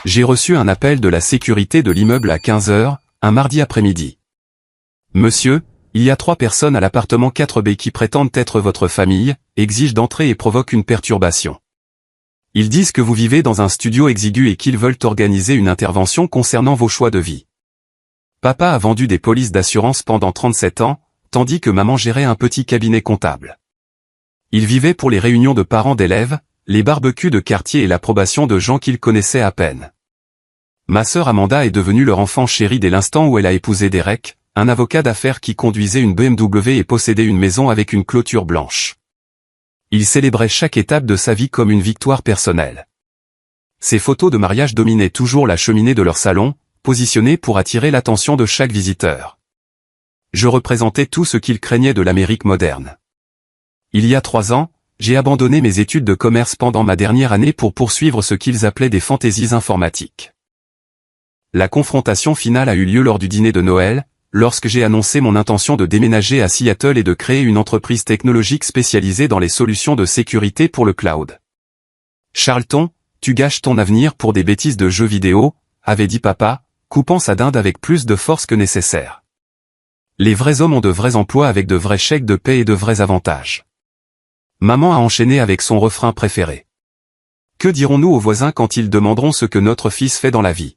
J'ai reçu un appel de la sécurité de l'immeuble à 15 h, un mardi après-midi. Monsieur, il y a 3 personnes à l'appartement 4B qui prétendent être votre famille, exigent d'entrer et provoquent une perturbation. Ils disent que vous vivez dans un studio exigu et qu'ils veulent organiser une intervention concernant vos choix de vie. Papa a vendu des polices d'assurance pendant 37 ans, tandis que maman gérait un petit cabinet comptable. Il vivait pour les réunions de parents d'élèves, les barbecues de quartier et l'approbation de gens qu'il connaissait à peine. Ma sœur Amanda est devenue leur enfant chéri dès l'instant où elle a épousé Derek, un avocat d'affaires qui conduisait une BMW et possédait une maison avec une clôture blanche. Il célébrait chaque étape de sa vie comme une victoire personnelle. Ses photos de mariage dominaient toujours la cheminée de leur salon, positionnées pour attirer l'attention de chaque visiteur. Je représentais tout ce qu'il craignait de l'Amérique moderne. Il y a 3 ans, j'ai abandonné mes études de commerce pendant ma dernière année pour poursuivre ce qu'ils appelaient des fantaisies informatiques. La confrontation finale a eu lieu lors du dîner de Noël, lorsque j'ai annoncé mon intention de déménager à Seattle et de créer une entreprise technologique spécialisée dans les solutions de sécurité pour le cloud. Charlton, tu gâches ton avenir pour des bêtises de jeux vidéo, avait dit papa, coupant sa dinde avec plus de force que nécessaire. Les vrais hommes ont de vrais emplois avec de vrais chèques de paie et de vrais avantages. Maman a enchaîné avec son refrain préféré. Que dirons-nous aux voisins quand ils demanderont ce que notre fils fait dans la vie?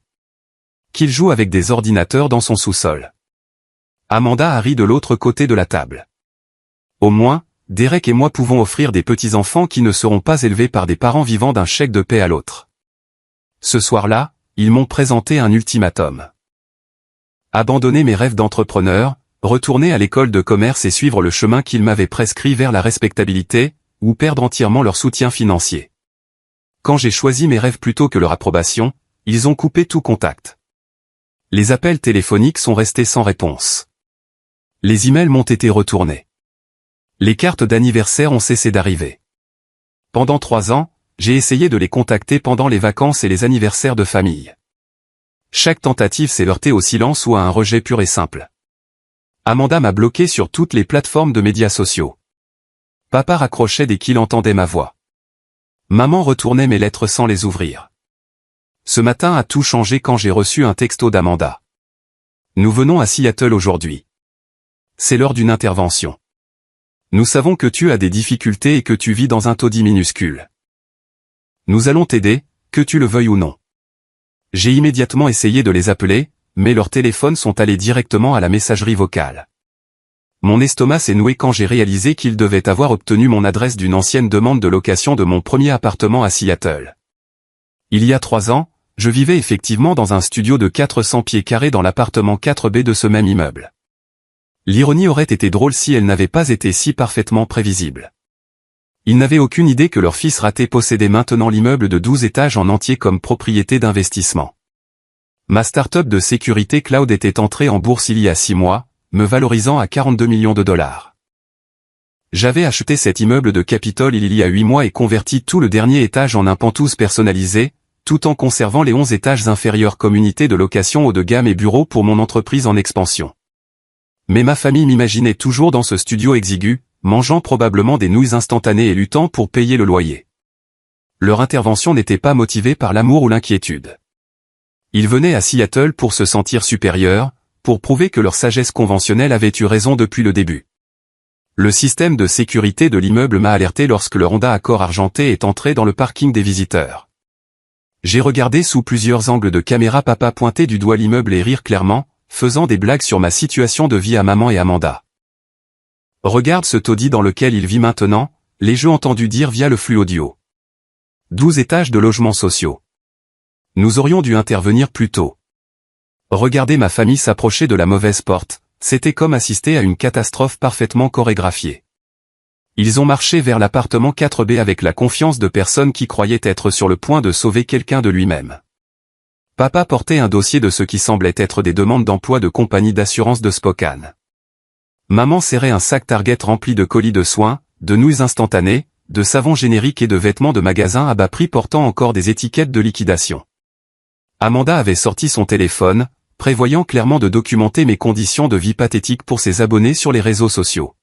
Qu'il joue avec des ordinateurs dans son sous-sol. Amanda a ri de l'autre côté de la table. Au moins, Derek et moi pouvons offrir des petits-enfants qui ne seront pas élevés par des parents vivant d'un chèque de paie à l'autre. Ce soir-là, ils m'ont présenté un ultimatum. Abandonner mes rêves d'entrepreneur, retourner à l'école de commerce et suivre le chemin qu'ils m'avaient prescrit vers la respectabilité, ou perdre entièrement leur soutien financier. Quand j'ai choisi mes rêves plutôt que leur approbation, ils ont coupé tout contact. Les appels téléphoniques sont restés sans réponse. Les emails m'ont été retournés. Les cartes d'anniversaire ont cessé d'arriver. Pendant 3 ans, j'ai essayé de les contacter pendant les vacances et les anniversaires de famille. Chaque tentative s'est heurtée au silence ou à un rejet pur et simple. Amanda m'a bloqué sur toutes les plateformes de médias sociaux. Papa raccrochait dès qu'il entendait ma voix. Maman retournait mes lettres sans les ouvrir. Ce matin a tout changé quand j'ai reçu un texto d'Amanda. Nous venons à Seattle aujourd'hui. C'est l'heure d'une intervention. Nous savons que tu as des difficultés et que tu vis dans un taudis minuscule. Nous allons t'aider, que tu le veuilles ou non. J'ai immédiatement essayé de les appeler, mais leurs téléphones sont allés directement à la messagerie vocale. Mon estomac s'est noué quand j'ai réalisé qu'ils devaient avoir obtenu mon adresse d'une ancienne demande de location de mon premier appartement à Seattle. Il y a 3 ans, je vivais effectivement dans un studio de 400 pieds carrés dans l'appartement 4B de ce même immeuble. L'ironie aurait été drôle si elle n'avait pas été si parfaitement prévisible. Ils n'avaient aucune idée que leur fils raté possédait maintenant l'immeuble de 12 étages en entier comme propriété d'investissement. Ma start-up de sécurité cloud était entrée en bourse il y a 6 mois, me valorisant à 42 millions de dollars. J'avais acheté cet immeuble de Capitol il y a 8 mois et converti tout le dernier étage en un penthouse personnalisé, tout en conservant les 11 étages inférieurs comme unité de location haut de gamme et bureau pour mon entreprise en expansion. Mais ma famille m'imaginait toujours dans ce studio exigu, mangeant probablement des nouilles instantanées et luttant pour payer le loyer. Leur intervention n'était pas motivée par l'amour ou l'inquiétude. Ils venaient à Seattle pour se sentir supérieurs, pour prouver que leur sagesse conventionnelle avait eu raison depuis le début. Le système de sécurité de l'immeuble m'a alerté lorsque le Honda Accord argenté est entré dans le parking des visiteurs. J'ai regardé sous plusieurs angles de caméra papa pointer du doigt l'immeuble et rire clairement, faisant des blagues sur ma situation de vie à maman et Amanda. Regarde ce taudis dans lequel il vit maintenant, l'ai-je entendu dire via le flux audio. 12 étages de logements sociaux. Nous aurions dû intervenir plus tôt. Regarder ma famille s'approcher de la mauvaise porte, c'était comme assister à une catastrophe parfaitement chorégraphiée. Ils ont marché vers l'appartement 4B avec la confiance de personnes qui croyaient être sur le point de sauver quelqu'un de lui-même. Papa portait un dossier de ce qui semblait être des demandes d'emploi de compagnie d'assurance de Spokane. Maman serrait un sac Target rempli de colis de soins, de nouilles instantanées, de savons génériques et de vêtements de magasin à bas prix portant encore des étiquettes de liquidation. Amanda avait sorti son téléphone, prévoyant clairement de documenter mes conditions de vie pathétiques pour ses abonnés sur les réseaux sociaux.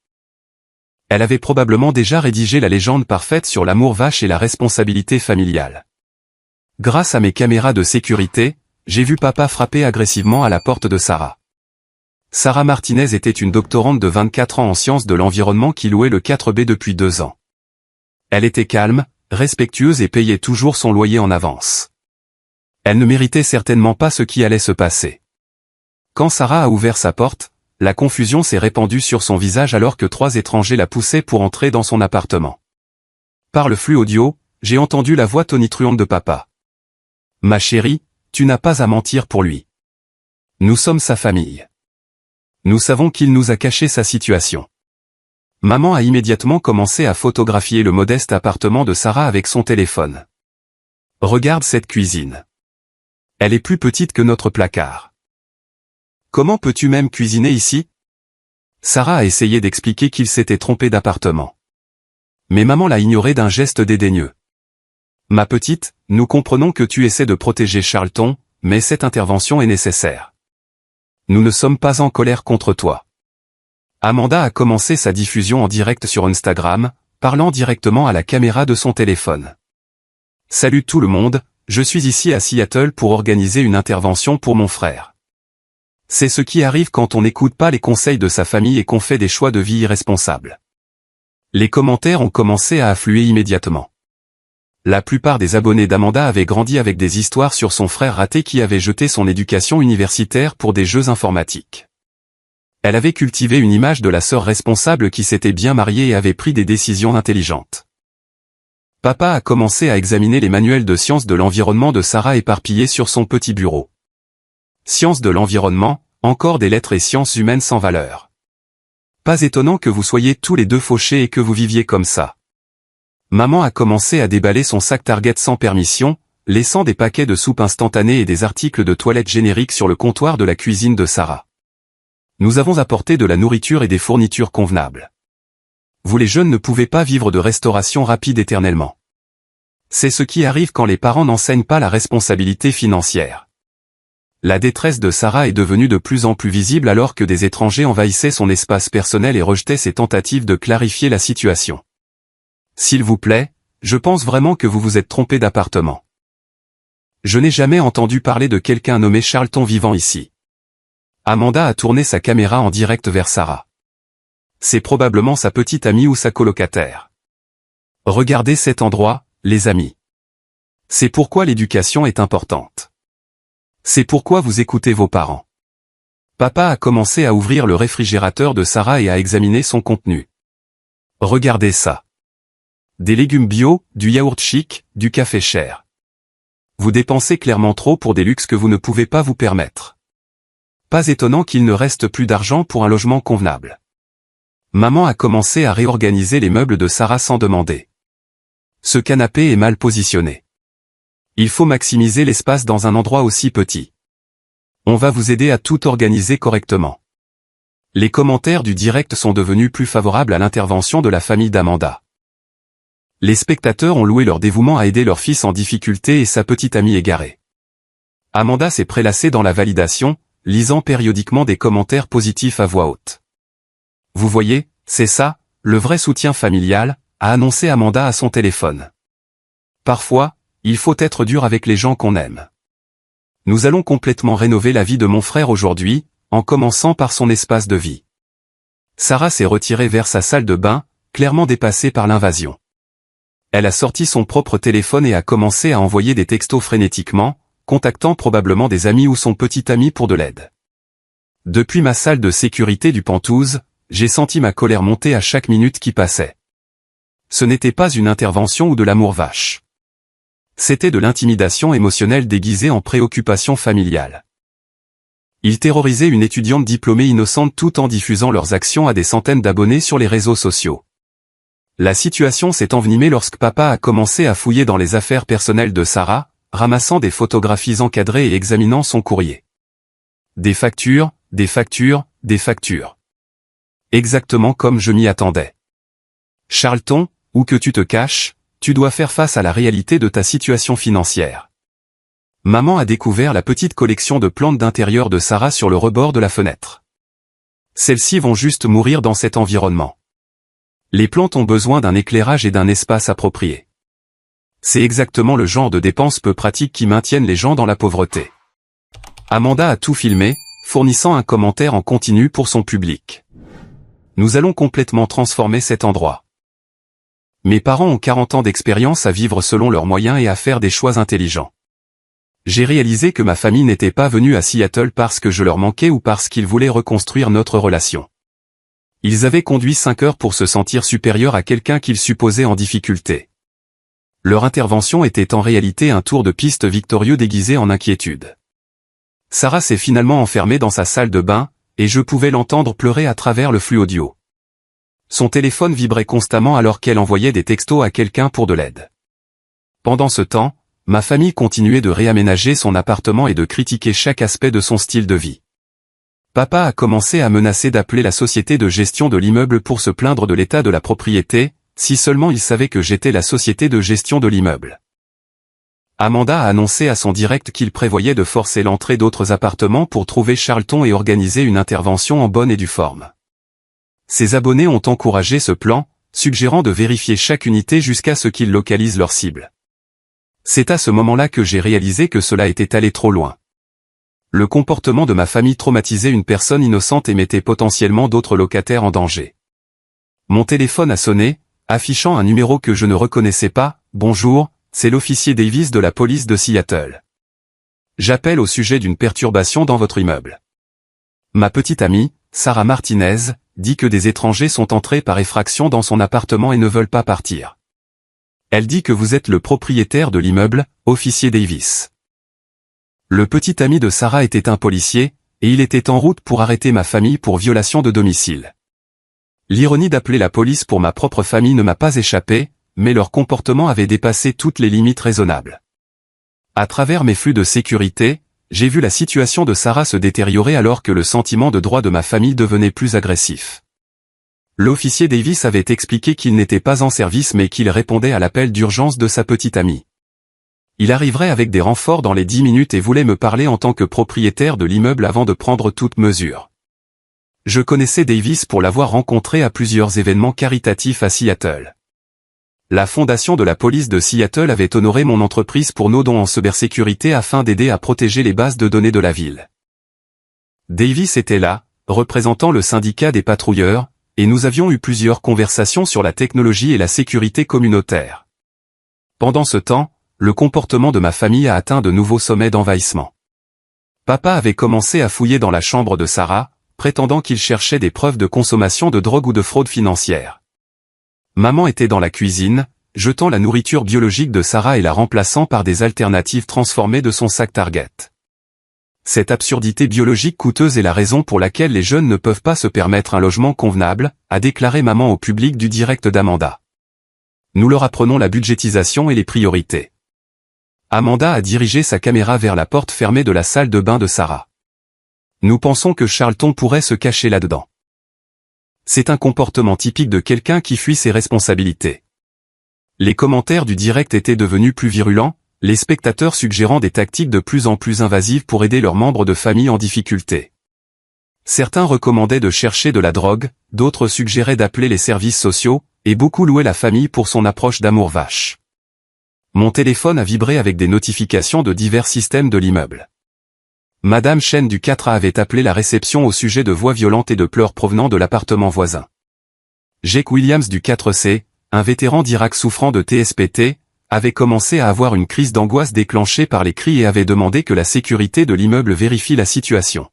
Elle avait probablement déjà rédigé la légende parfaite sur l'amour vache et la responsabilité familiale. Grâce à mes caméras de sécurité, j'ai vu papa frapper agressivement à la porte de Sarah. Sarah Martinez était une doctorante de 24 ans en sciences de l'environnement qui louait le 4B depuis 2 ans. Elle était calme, respectueuse et payait toujours son loyer en avance. Elle ne méritait certainement pas ce qui allait se passer. Quand Sarah a ouvert sa porte, la confusion s'est répandue sur son visage alors que 3 étrangers la poussaient pour entrer dans son appartement. Par le flux audio, j'ai entendu la voix tonitruante de papa. « Ma chérie, tu n'as pas à mentir pour lui. Nous sommes sa famille. Nous savons qu'il nous a caché sa situation. » Maman a immédiatement commencé à photographier le modeste appartement de Sarah avec son téléphone. « Regarde cette cuisine. Elle est plus petite que notre placard. Comment peux-tu même cuisiner ici ?» Sarah a essayé d'expliquer qu'il s'était trompé d'appartement. Mais maman l'a ignoré d'un geste dédaigneux. « Ma petite, nous comprenons que tu essaies de protéger Charlton, mais cette intervention est nécessaire. Nous ne sommes pas en colère contre toi. » Amanda a commencé sa diffusion en direct sur Instagram, parlant directement à la caméra de son téléphone. « Salut tout le monde, je suis ici à Seattle pour organiser une intervention pour mon frère. C'est ce qui arrive quand on n'écoute pas les conseils de sa famille et qu'on fait des choix de vie irresponsables. » Les commentaires ont commencé à affluer immédiatement. La plupart des abonnés d'Amanda avaient grandi avec des histoires sur son frère raté qui avait jeté son éducation universitaire pour des jeux informatiques. Elle avait cultivé une image de la sœur responsable qui s'était bien mariée et avait pris des décisions intelligentes. Papa a commencé à examiner les manuels de sciences de l'environnement de Sarah éparpillés sur son petit bureau. Sciences de l'environnement, encore des lettres et sciences humaines sans valeur. Pas étonnant que vous soyez tous les deux fauchés et que vous viviez comme ça. Maman a commencé à déballer son sac Target sans permission, laissant des paquets de soupe instantanée et des articles de toilette génériques sur le comptoir de la cuisine de Sarah. Nous avons apporté de la nourriture et des fournitures convenables. Vous les jeunes ne pouvez pas vivre de restauration rapide éternellement. C'est ce qui arrive quand les parents n'enseignent pas la responsabilité financière. La détresse de Sarah est devenue de plus en plus visible alors que des étrangers envahissaient son espace personnel et rejetaient ses tentatives de clarifier la situation. S'il vous plaît, je pense vraiment que vous vous êtes trompé d'appartement. Je n'ai jamais entendu parler de quelqu'un nommé Charlton vivant ici. Amanda a tourné sa caméra en direct vers Sarah. C'est probablement sa petite amie ou sa colocataire. Regardez cet endroit, les amis. C'est pourquoi l'éducation est importante. C'est pourquoi vous écoutez vos parents. Papa a commencé à ouvrir le réfrigérateur de Sarah et à examiner son contenu. Regardez ça. Des légumes bio, du yaourt chic, du café cher. Vous dépensez clairement trop pour des luxes que vous ne pouvez pas vous permettre. Pas étonnant qu'il ne reste plus d'argent pour un logement convenable. Maman a commencé à réorganiser les meubles de Sarah sans demander. Ce canapé est mal positionné. Il faut maximiser l'espace dans un endroit aussi petit. On va vous aider à tout organiser correctement. Les commentaires du direct sont devenus plus favorables à l'intervention de la famille d'Amanda. Les spectateurs ont loué leur dévouement à aider leur fils en difficulté et sa petite amie égarée. Amanda s'est prélassée dans la validation, lisant périodiquement des commentaires positifs à voix haute. « Vous voyez, c'est ça, le vrai soutien familial », a annoncé Amanda à son téléphone. Parfois, il faut être dur avec les gens qu'on aime. Nous allons complètement rénover la vie de mon frère aujourd'hui, en commençant par son espace de vie. Sarah s'est retirée vers sa salle de bain, clairement dépassée par l'invasion. Elle a sorti son propre téléphone et a commencé à envoyer des textos frénétiquement, contactant probablement des amis ou son petit ami pour de l'aide. Depuis ma salle de sécurité du Penthouse, j'ai senti ma colère monter à chaque minute qui passait. Ce n'était pas une intervention ou de l'amour vache. C'était de l'intimidation émotionnelle déguisée en préoccupation familiale. Ils terrorisaient une étudiante diplômée innocente tout en diffusant leurs actions à des centaines d'abonnés sur les réseaux sociaux. La situation s'est envenimée lorsque papa a commencé à fouiller dans les affaires personnelles de Sarah, ramassant des photographies encadrées et examinant son courrier. Des factures, des factures, des factures. Exactement comme je m'y attendais. Charlton, où que tu te caches, tu dois faire face à la réalité de ta situation financière. Maman a découvert la petite collection de plantes d'intérieur de Sarah sur le rebord de la fenêtre. Celles-ci vont juste mourir dans cet environnement. Les plantes ont besoin d'un éclairage et d'un espace approprié. C'est exactement le genre de dépenses peu pratiques qui maintiennent les gens dans la pauvreté. Amanda a tout filmé, fournissant un commentaire en continu pour son public. Nous allons complètement transformer cet endroit. Mes parents ont 40 ans d'expérience à vivre selon leurs moyens et à faire des choix intelligents. J'ai réalisé que ma famille n'était pas venue à Seattle parce que je leur manquais ou parce qu'ils voulaient reconstruire notre relation. Ils avaient conduit 5 heures pour se sentir supérieurs à quelqu'un qu'ils supposaient en difficulté. Leur intervention était en réalité un tour de piste victorieux déguisé en inquiétude. Sarah s'est finalement enfermée dans sa salle de bain, et je pouvais l'entendre pleurer à travers le flux audio. Son téléphone vibrait constamment alors qu'elle envoyait des textos à quelqu'un pour de l'aide. Pendant ce temps, ma famille continuait de réaménager son appartement et de critiquer chaque aspect de son style de vie. Papa a commencé à menacer d'appeler la société de gestion de l'immeuble pour se plaindre de l'état de la propriété, si seulement il savait que j'étais la société de gestion de l'immeuble. Amanda a annoncé à son direct qu'il prévoyait de forcer l'entrée d'autres appartements pour trouver Charlton et organiser une intervention en bonne et due forme. Ses abonnés ont encouragé ce plan, suggérant de vérifier chaque unité jusqu'à ce qu'ils localisent leur cible. C'est à ce moment-là que j'ai réalisé que cela était allé trop loin. Le comportement de ma famille traumatisait une personne innocente et mettait potentiellement d'autres locataires en danger. Mon téléphone a sonné, affichant un numéro que je ne reconnaissais pas. « Bonjour, c'est l'officier Davis de la police de Seattle. J'appelle au sujet d'une perturbation dans votre immeuble. Ma petite amie, Sarah Martinez, dit que des étrangers sont entrés par effraction dans son appartement et ne veulent pas partir. Elle dit que vous êtes le propriétaire de l'immeuble, officier Davis. » Le petit ami de Sarah était un policier, et il était en route pour arrêter ma famille pour violation de domicile. L'ironie d'appeler la police pour ma propre famille ne m'a pas échappé, mais leur comportement avait dépassé toutes les limites raisonnables. À travers mes flux de sécurité, j'ai vu la situation de Sarah se détériorer alors que le sentiment de droit de ma famille devenait plus agressif. L'officier Davis avait expliqué qu'il n'était pas en service mais qu'il répondait à l'appel d'urgence de sa petite amie. Il arriverait avec des renforts dans les 10 minutes et voulait me parler en tant que propriétaire de l'immeuble avant de prendre toute mesure. Je connaissais Davis pour l'avoir rencontré à plusieurs événements caritatifs à Seattle. La fondation de la police de Seattle avait honoré mon entreprise pour nos dons en cybersécurité afin d'aider à protéger les bases de données de la ville. Davis était là, représentant le syndicat des patrouilleurs, et nous avions eu plusieurs conversations sur la technologie et la sécurité communautaire. Pendant ce temps, le comportement de ma famille a atteint de nouveaux sommets d'envahissement. Papa avait commencé à fouiller dans la chambre de Sarah, prétendant qu'il cherchait des preuves de consommation de drogue ou de fraude financière. Maman était dans la cuisine, jetant la nourriture biologique de Sarah et la remplaçant par des alternatives transformées de son sac Target. Cette absurdité biologique coûteuse est la raison pour laquelle les jeunes ne peuvent pas se permettre un logement convenable, a déclaré maman au public du direct d'Amanda. Nous leur apprenons la budgétisation et les priorités. Amanda a dirigé sa caméra vers la porte fermée de la salle de bain de Sarah. Nous pensons que Charlton pourrait se cacher là-dedans. C'est un comportement typique de quelqu'un qui fuit ses responsabilités. Les commentaires du direct étaient devenus plus virulents, les spectateurs suggérant des tactiques de plus en plus invasives pour aider leurs membres de famille en difficulté. Certains recommandaient de chercher de la drogue, d'autres suggéraient d'appeler les services sociaux, et beaucoup louaient la famille pour son approche d'amour vache. Mon téléphone a vibré avec des notifications de divers systèmes de l'immeuble. Madame Chen du 4A avait appelé la réception au sujet de voix violentes et de pleurs provenant de l'appartement voisin. Jake Williams du 4C, un vétéran d'Irak souffrant de TSPT, avait commencé à avoir une crise d'angoisse déclenchée par les cris et avait demandé que la sécurité de l'immeuble vérifie la situation.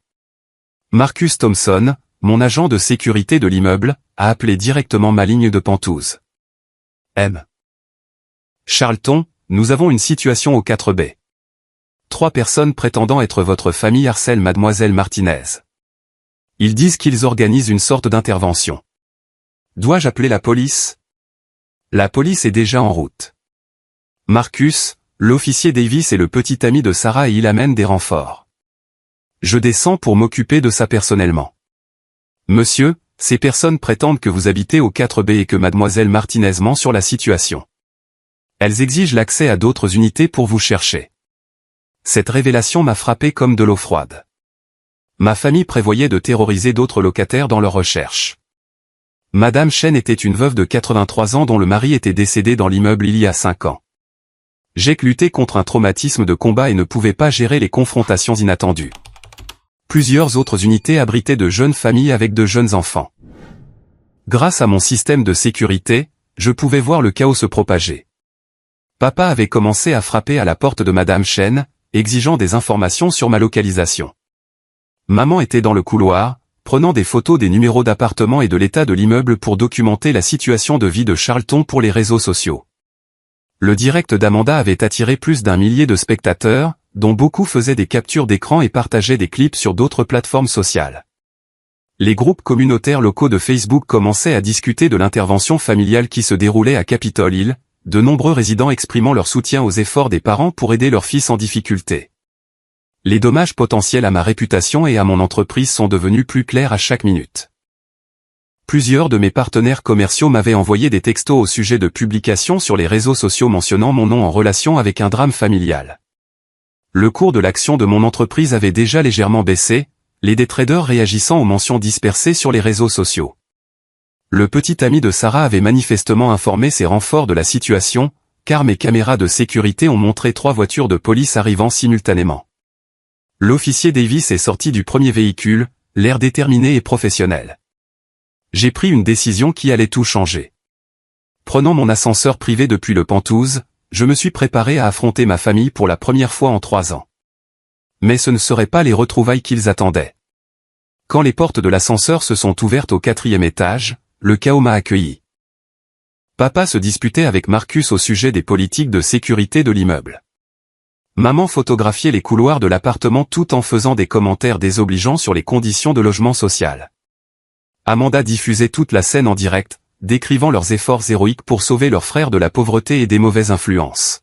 Marcus Thompson, mon agent de sécurité de l'immeuble, a appelé directement ma ligne de pentouse. M. Charlton, nous avons une situation au 4B. 3 personnes prétendant être votre famille harcèlent mademoiselle Martinez. Ils disent qu'ils organisent une sorte d'intervention. Dois-je appeler la police? La police est déjà en route. Marcus, l'officier Davis est le petit ami de Sarah et il amène des renforts. Je descends pour m'occuper de ça personnellement. Monsieur, ces personnes prétendent que vous habitez au 4B et que mademoiselle Martinez ment sur la situation. Elles exigent l'accès à d'autres unités pour vous chercher. Cette révélation m'a frappé comme de l'eau froide. Ma famille prévoyait de terroriser d'autres locataires dans leur recherche. Madame Chen était une veuve de 83 ans dont le mari était décédé dans l'immeuble il y a 5 ans. Jake luttait contre un traumatisme de combat et ne pouvait pas gérer les confrontations inattendues. Plusieurs autres unités abritaient de jeunes familles avec de jeunes enfants. Grâce à mon système de sécurité, je pouvais voir le chaos se propager. Papa avait commencé à frapper à la porte de Madame Chen, exigeant des informations sur ma localisation. Maman était dans le couloir, prenant des photos des numéros d'appartement et de l'état de l'immeuble pour documenter la situation de vie de Charlton pour les réseaux sociaux. Le direct d'Amanda avait attiré plus d'1 millier de spectateurs, dont beaucoup faisaient des captures d'écran et partageaient des clips sur d'autres plateformes sociales. Les groupes communautaires locaux de Facebook commençaient à discuter de l'intervention familiale qui se déroulait à Capitol Hill, de nombreux résidents exprimant leur soutien aux efforts des parents pour aider leur fils en difficulté. Les dommages potentiels à ma réputation et à mon entreprise sont devenus plus clairs à chaque minute. Plusieurs de mes partenaires commerciaux m'avaient envoyé des textos au sujet de publications sur les réseaux sociaux mentionnant mon nom en relation avec un drame familial. Le cours de l'action de mon entreprise avait déjà légèrement baissé, les day traders réagissant aux mentions dispersées sur les réseaux sociaux. Le petit ami de Sarah avait manifestement informé ses renforts de la situation, car mes caméras de sécurité ont montré 3 voitures de police arrivant simultanément. L'officier Davis est sorti du premier véhicule, l'air déterminé et professionnel. J'ai pris une décision qui allait tout changer. Prenant mon ascenseur privé depuis le Penthouse, je me suis préparé à affronter ma famille pour la première fois en 3 ans. Mais ce ne seraient pas les retrouvailles qu'ils attendaient. Quand les portes de l'ascenseur se sont ouvertes au 4e étage, le chaos m'a accueilli. Papa se disputait avec Marcus au sujet des politiques de sécurité de l'immeuble. Maman photographiait les couloirs de l'appartement tout en faisant des commentaires désobligeants sur les conditions de logement social. Amanda diffusait toute la scène en direct, décrivant leurs efforts héroïques pour sauver leurs frères de la pauvreté et des mauvaises influences.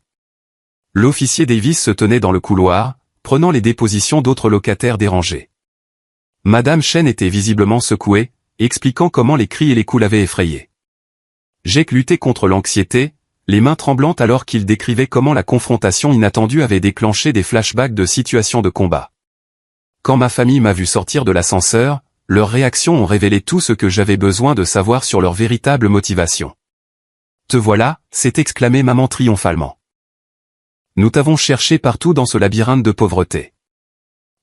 L'officier Davis se tenait dans le couloir, prenant les dépositions d'autres locataires dérangés. Madame Chen était visiblement secouée, expliquant comment les cris et les coups l'avaient effrayée. Jake luttait contre l'anxiété, les mains tremblantes alors qu'il décrivait comment la confrontation inattendue avait déclenché des flashbacks de situations de combat. Quand ma famille m'a vu sortir de l'ascenseur, leurs réactions ont révélé tout ce que j'avais besoin de savoir sur leur véritable motivation. « Te voilà » s'est exclamée maman triomphalement. « Nous t'avons cherché partout dans ce labyrinthe de pauvreté. »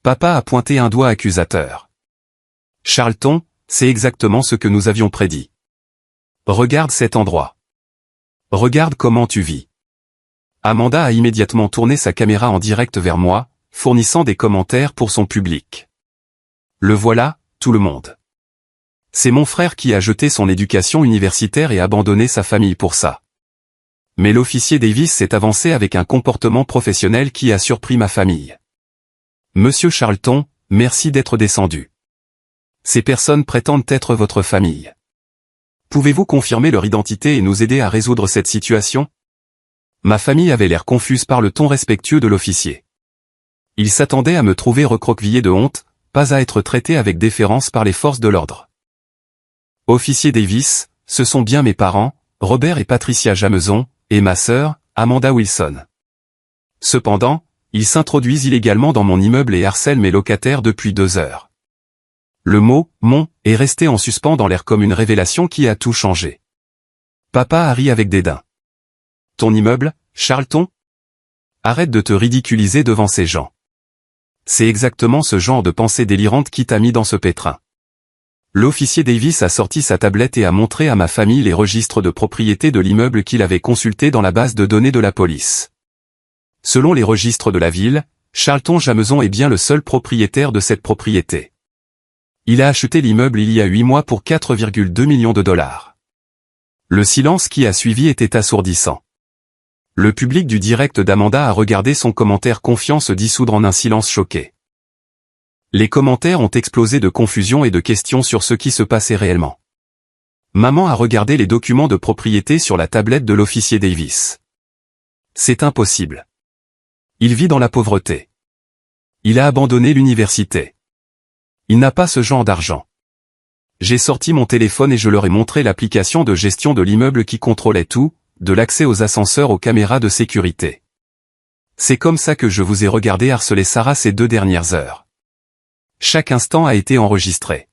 Papa a pointé un doigt accusateur. « Charlton, c'est exactement ce que nous avions prédit. Regarde cet endroit. Regarde comment tu vis. » Amanda a immédiatement tourné sa caméra en direct vers moi, fournissant des commentaires pour son public. « Le voilà, tout le monde. C'est mon frère qui a jeté son éducation universitaire et abandonné sa famille pour ça. » Mais l'officier Davis s'est avancé avec un comportement professionnel qui a surpris ma famille. « Monsieur Charlton, merci d'être descendu. Ces personnes prétendent être votre famille. Pouvez-vous confirmer leur identité et nous aider à résoudre cette situation ? » Ma famille avait l'air confuse par le ton respectueux de l'officier. Il s'attendait à me trouver recroquevillé de honte, pas à être traité avec déférence par les forces de l'ordre. « Officier Davis, ce sont bien mes parents, Robert et Patricia Jameson, et ma sœur, Amanda Wilson. Cependant, ils s'introduisent illégalement dans mon immeuble et harcèlent mes locataires depuis 2 heures. » Le mot « mon » est resté en suspens dans l'air comme une révélation qui a tout changé. Papa a ri avec dédain. « Ton immeuble, Charlton ? Arrête de te ridiculiser devant ces gens. C'est exactement ce genre de pensée délirante qui t'a mis dans ce pétrin. » L'officier Davis a sorti sa tablette et a montré à ma famille les registres de propriété de l'immeuble qu'il avait consulté dans la base de données de la police. Selon les registres de la ville, Charlton Jameson est bien le seul propriétaire de cette propriété. Il a acheté l'immeuble il y a 8 mois pour 4,2 millions de dollars. Le silence qui a suivi était assourdissant. Le public du direct d'Amanda a regardé son commentaire confiant se dissoudre en un silence choqué. Les commentaires ont explosé de confusion et de questions sur ce qui se passait réellement. Maman a regardé les documents de propriété sur la tablette de l'officier Davis. C'est impossible. Il vit dans la pauvreté. Il a abandonné l'université. Il n'a pas ce genre d'argent. J'ai sorti mon téléphone et je leur ai montré l'application de gestion de l'immeuble qui contrôlait tout, de l'accès aux ascenseurs aux caméras de sécurité. C'est comme ça que je vous ai regardé harceler Sarah ces 2 dernières heures. Chaque instant a été enregistré.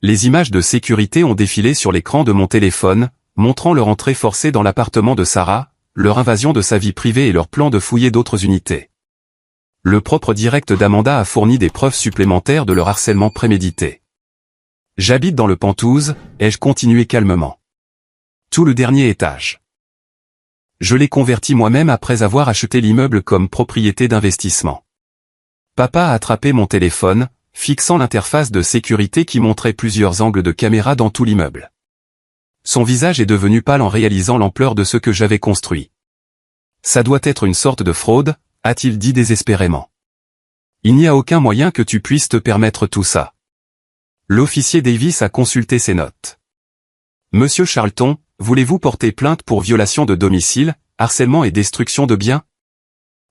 Les images de sécurité ont défilé sur l'écran de mon téléphone, montrant leur entrée forcée dans l'appartement de Sarah, leur invasion de sa vie privée et leur plan de fouiller d'autres unités. Le propre direct d'Amanda a fourni des preuves supplémentaires de leur harcèlement prémédité. J'habite dans le Penthouse, ai-je continué calmement. Tout le dernier étage. Je l'ai converti moi-même après avoir acheté l'immeuble comme propriété d'investissement. Papa a attrapé mon téléphone, fixant l'interface de sécurité qui montrait plusieurs angles de caméra dans tout l'immeuble. Son visage est devenu pâle en réalisant l'ampleur de ce que j'avais construit. Ça doit être une sorte de fraude, a-t-il dit désespérément. Il n'y a aucun moyen que tu puisses te permettre tout ça. L'officier Davis a consulté ses notes. Monsieur Charlton, voulez-vous porter plainte pour violation de domicile, harcèlement et destruction de biens?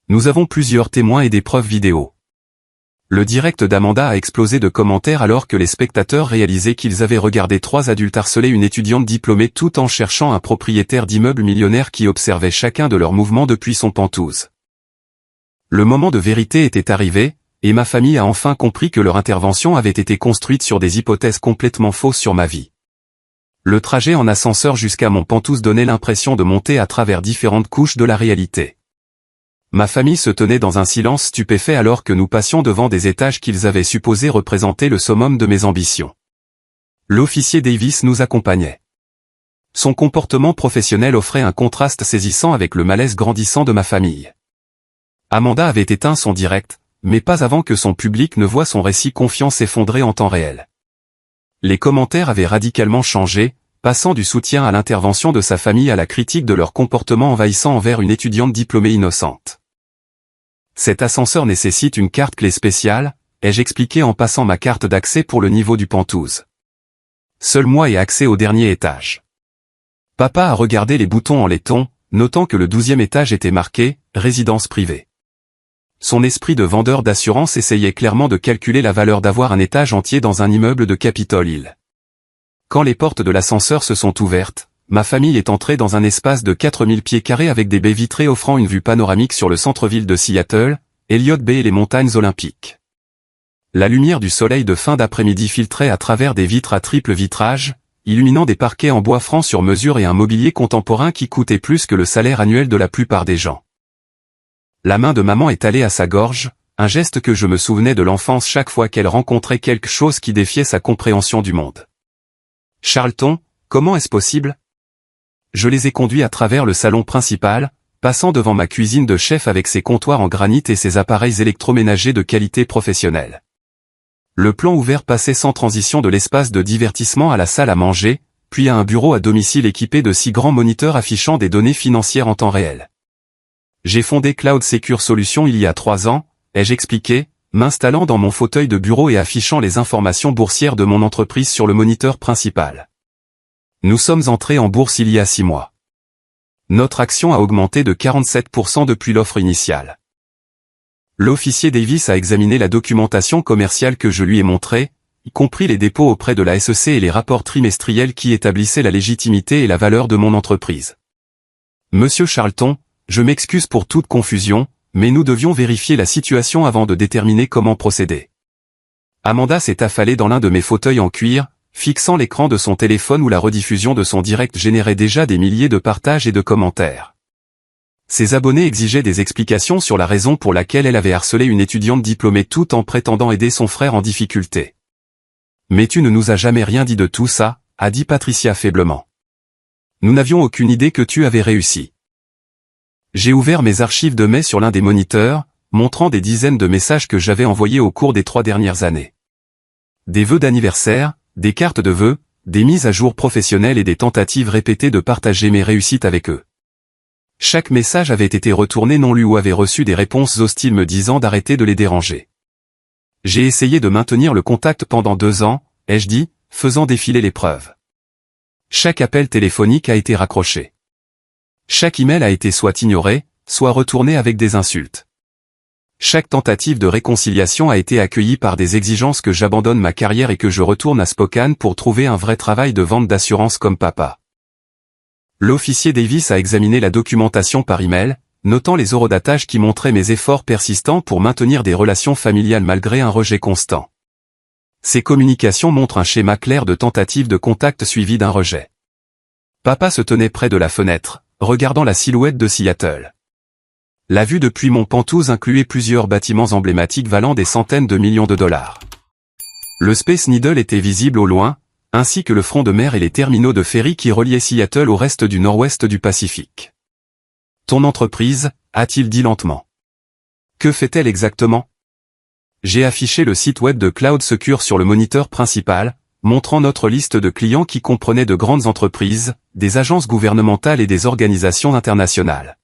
Nous avons plusieurs témoins et des preuves vidéo. Le direct d'Amanda a explosé de commentaires alors que les spectateurs réalisaient qu'ils avaient regardé 3 adultes harceler une étudiante diplômée tout en cherchant un propriétaire d'immeuble millionnaire qui observait chacun de leurs mouvements depuis son Penthouse. Le moment de vérité était arrivé, et ma famille a enfin compris que leur intervention avait été construite sur des hypothèses complètement fausses sur ma vie. Le trajet en ascenseur jusqu'à mon Penthouse donnait l'impression de monter à travers différentes couches de la réalité. Ma famille se tenait dans un silence stupéfait alors que nous passions devant des étages qu'ils avaient supposés représenter le summum de mes ambitions. L'officier Davis nous accompagnait. Son comportement professionnel offrait un contraste saisissant avec le malaise grandissant de ma famille. Amanda avait éteint son direct, mais pas avant que son public ne voie son récit confiant s'effondrer en temps réel. Les commentaires avaient radicalement changé, passant du soutien à l'intervention de sa famille à la critique de leur comportement envahissant envers une étudiante diplômée innocente. Cet ascenseur nécessite une carte clé spéciale, ai-je expliqué en passant ma carte d'accès pour le niveau du Penthouse. Seul moi ai accès au dernier étage. Papa a regardé les boutons en laiton, notant que le 12e étage était marqué « Résidence privée ». Son esprit de vendeur d'assurance essayait clairement de calculer la valeur d'avoir un étage entier dans un immeuble de Capitol Hill. Quand les portes de l'ascenseur se sont ouvertes, ma famille est entrée dans un espace de 4000 pieds carrés avec des baies vitrées offrant une vue panoramique sur le centre-ville de Seattle, Elliott Bay et les montagnes olympiques. La lumière du soleil de fin d'après-midi filtrait à travers des vitres à triple vitrage, illuminant des parquets en bois franc sur mesure et un mobilier contemporain qui coûtait plus que le salaire annuel de la plupart des gens. La main de maman est allée à sa gorge, un geste que je me souvenais de l'enfance chaque fois qu'elle rencontrait quelque chose qui défiait sa compréhension du monde. Charlton, comment est-ce possible? Je les ai conduits à travers le salon principal, passant devant ma cuisine de chef avec ses comptoirs en granit et ses appareils électroménagers de qualité professionnelle. Le plan ouvert passait sans transition de l'espace de divertissement à la salle à manger, puis à un bureau à domicile équipé de 6 grands moniteurs affichant des données financières en temps réel. J'ai fondé Cloud Secure Solutions il y a 3 ans, ai-je expliqué, m'installant dans mon fauteuil de bureau et affichant les informations boursières de mon entreprise sur le moniteur principal. Nous sommes entrés en bourse il y a 6 mois. Notre action a augmenté de 47% depuis l'offre initiale. L'officier Davis a examiné la documentation commerciale que je lui ai montrée, y compris les dépôts auprès de la SEC et les rapports trimestriels qui établissaient la légitimité et la valeur de mon entreprise. Monsieur Charlton, je m'excuse pour toute confusion, mais nous devions vérifier la situation avant de déterminer comment procéder. Amanda s'est affalée dans l'un de mes fauteuils en cuir, fixant l'écran de son téléphone où la rediffusion de son direct générait déjà des milliers de partages et de commentaires. Ses abonnés exigeaient des explications sur la raison pour laquelle elle avait harcelé une étudiante diplômée tout en prétendant aider son frère en difficulté. Mais tu ne nous as jamais rien dit de tout ça, a dit Patricia faiblement. Nous n'avions aucune idée que tu avais réussi. J'ai ouvert mes archives de mai sur l'un des moniteurs, montrant des dizaines de messages que j'avais envoyés au cours des 3 dernières années. Des vœux d'anniversaire, des cartes de vœux, des mises à jour professionnelles et des tentatives répétées de partager mes réussites avec eux. Chaque message avait été retourné non lu ou avait reçu des réponses hostiles me disant d'arrêter de les déranger. J'ai essayé de maintenir le contact pendant 2 ans, ai-je dit, faisant défiler les preuves. Chaque appel téléphonique a été raccroché. Chaque email a été soit ignoré, soit retourné avec des insultes. Chaque tentative de réconciliation a été accueillie par des exigences que j'abandonne ma carrière et que je retourne à Spokane pour trouver un vrai travail de vente d'assurance comme papa. L'officier Davis a examiné la documentation par email, notant les horodatage qui montraient mes efforts persistants pour maintenir des relations familiales malgré un rejet constant. Ces communications montrent un schéma clair de tentatives de contact suivi d'un rejet. Papa se tenait près de la fenêtre, regardant la silhouette de Seattle. La vue depuis mon Pentouse incluait plusieurs bâtiments emblématiques valant des centaines de millions de dollars. Le Space Needle était visible au loin, ainsi que le front de mer et les terminaux de ferry qui reliaient Seattle au reste du nord-ouest du Pacifique. Ton entreprise, a-t-il dit lentement. Que fait-elle exactement? J'ai affiché le site web de Cloud Secure sur le moniteur principal, montrant notre liste de clients qui comprenait de grandes entreprises, des agences gouvernementales et des organisations internationales.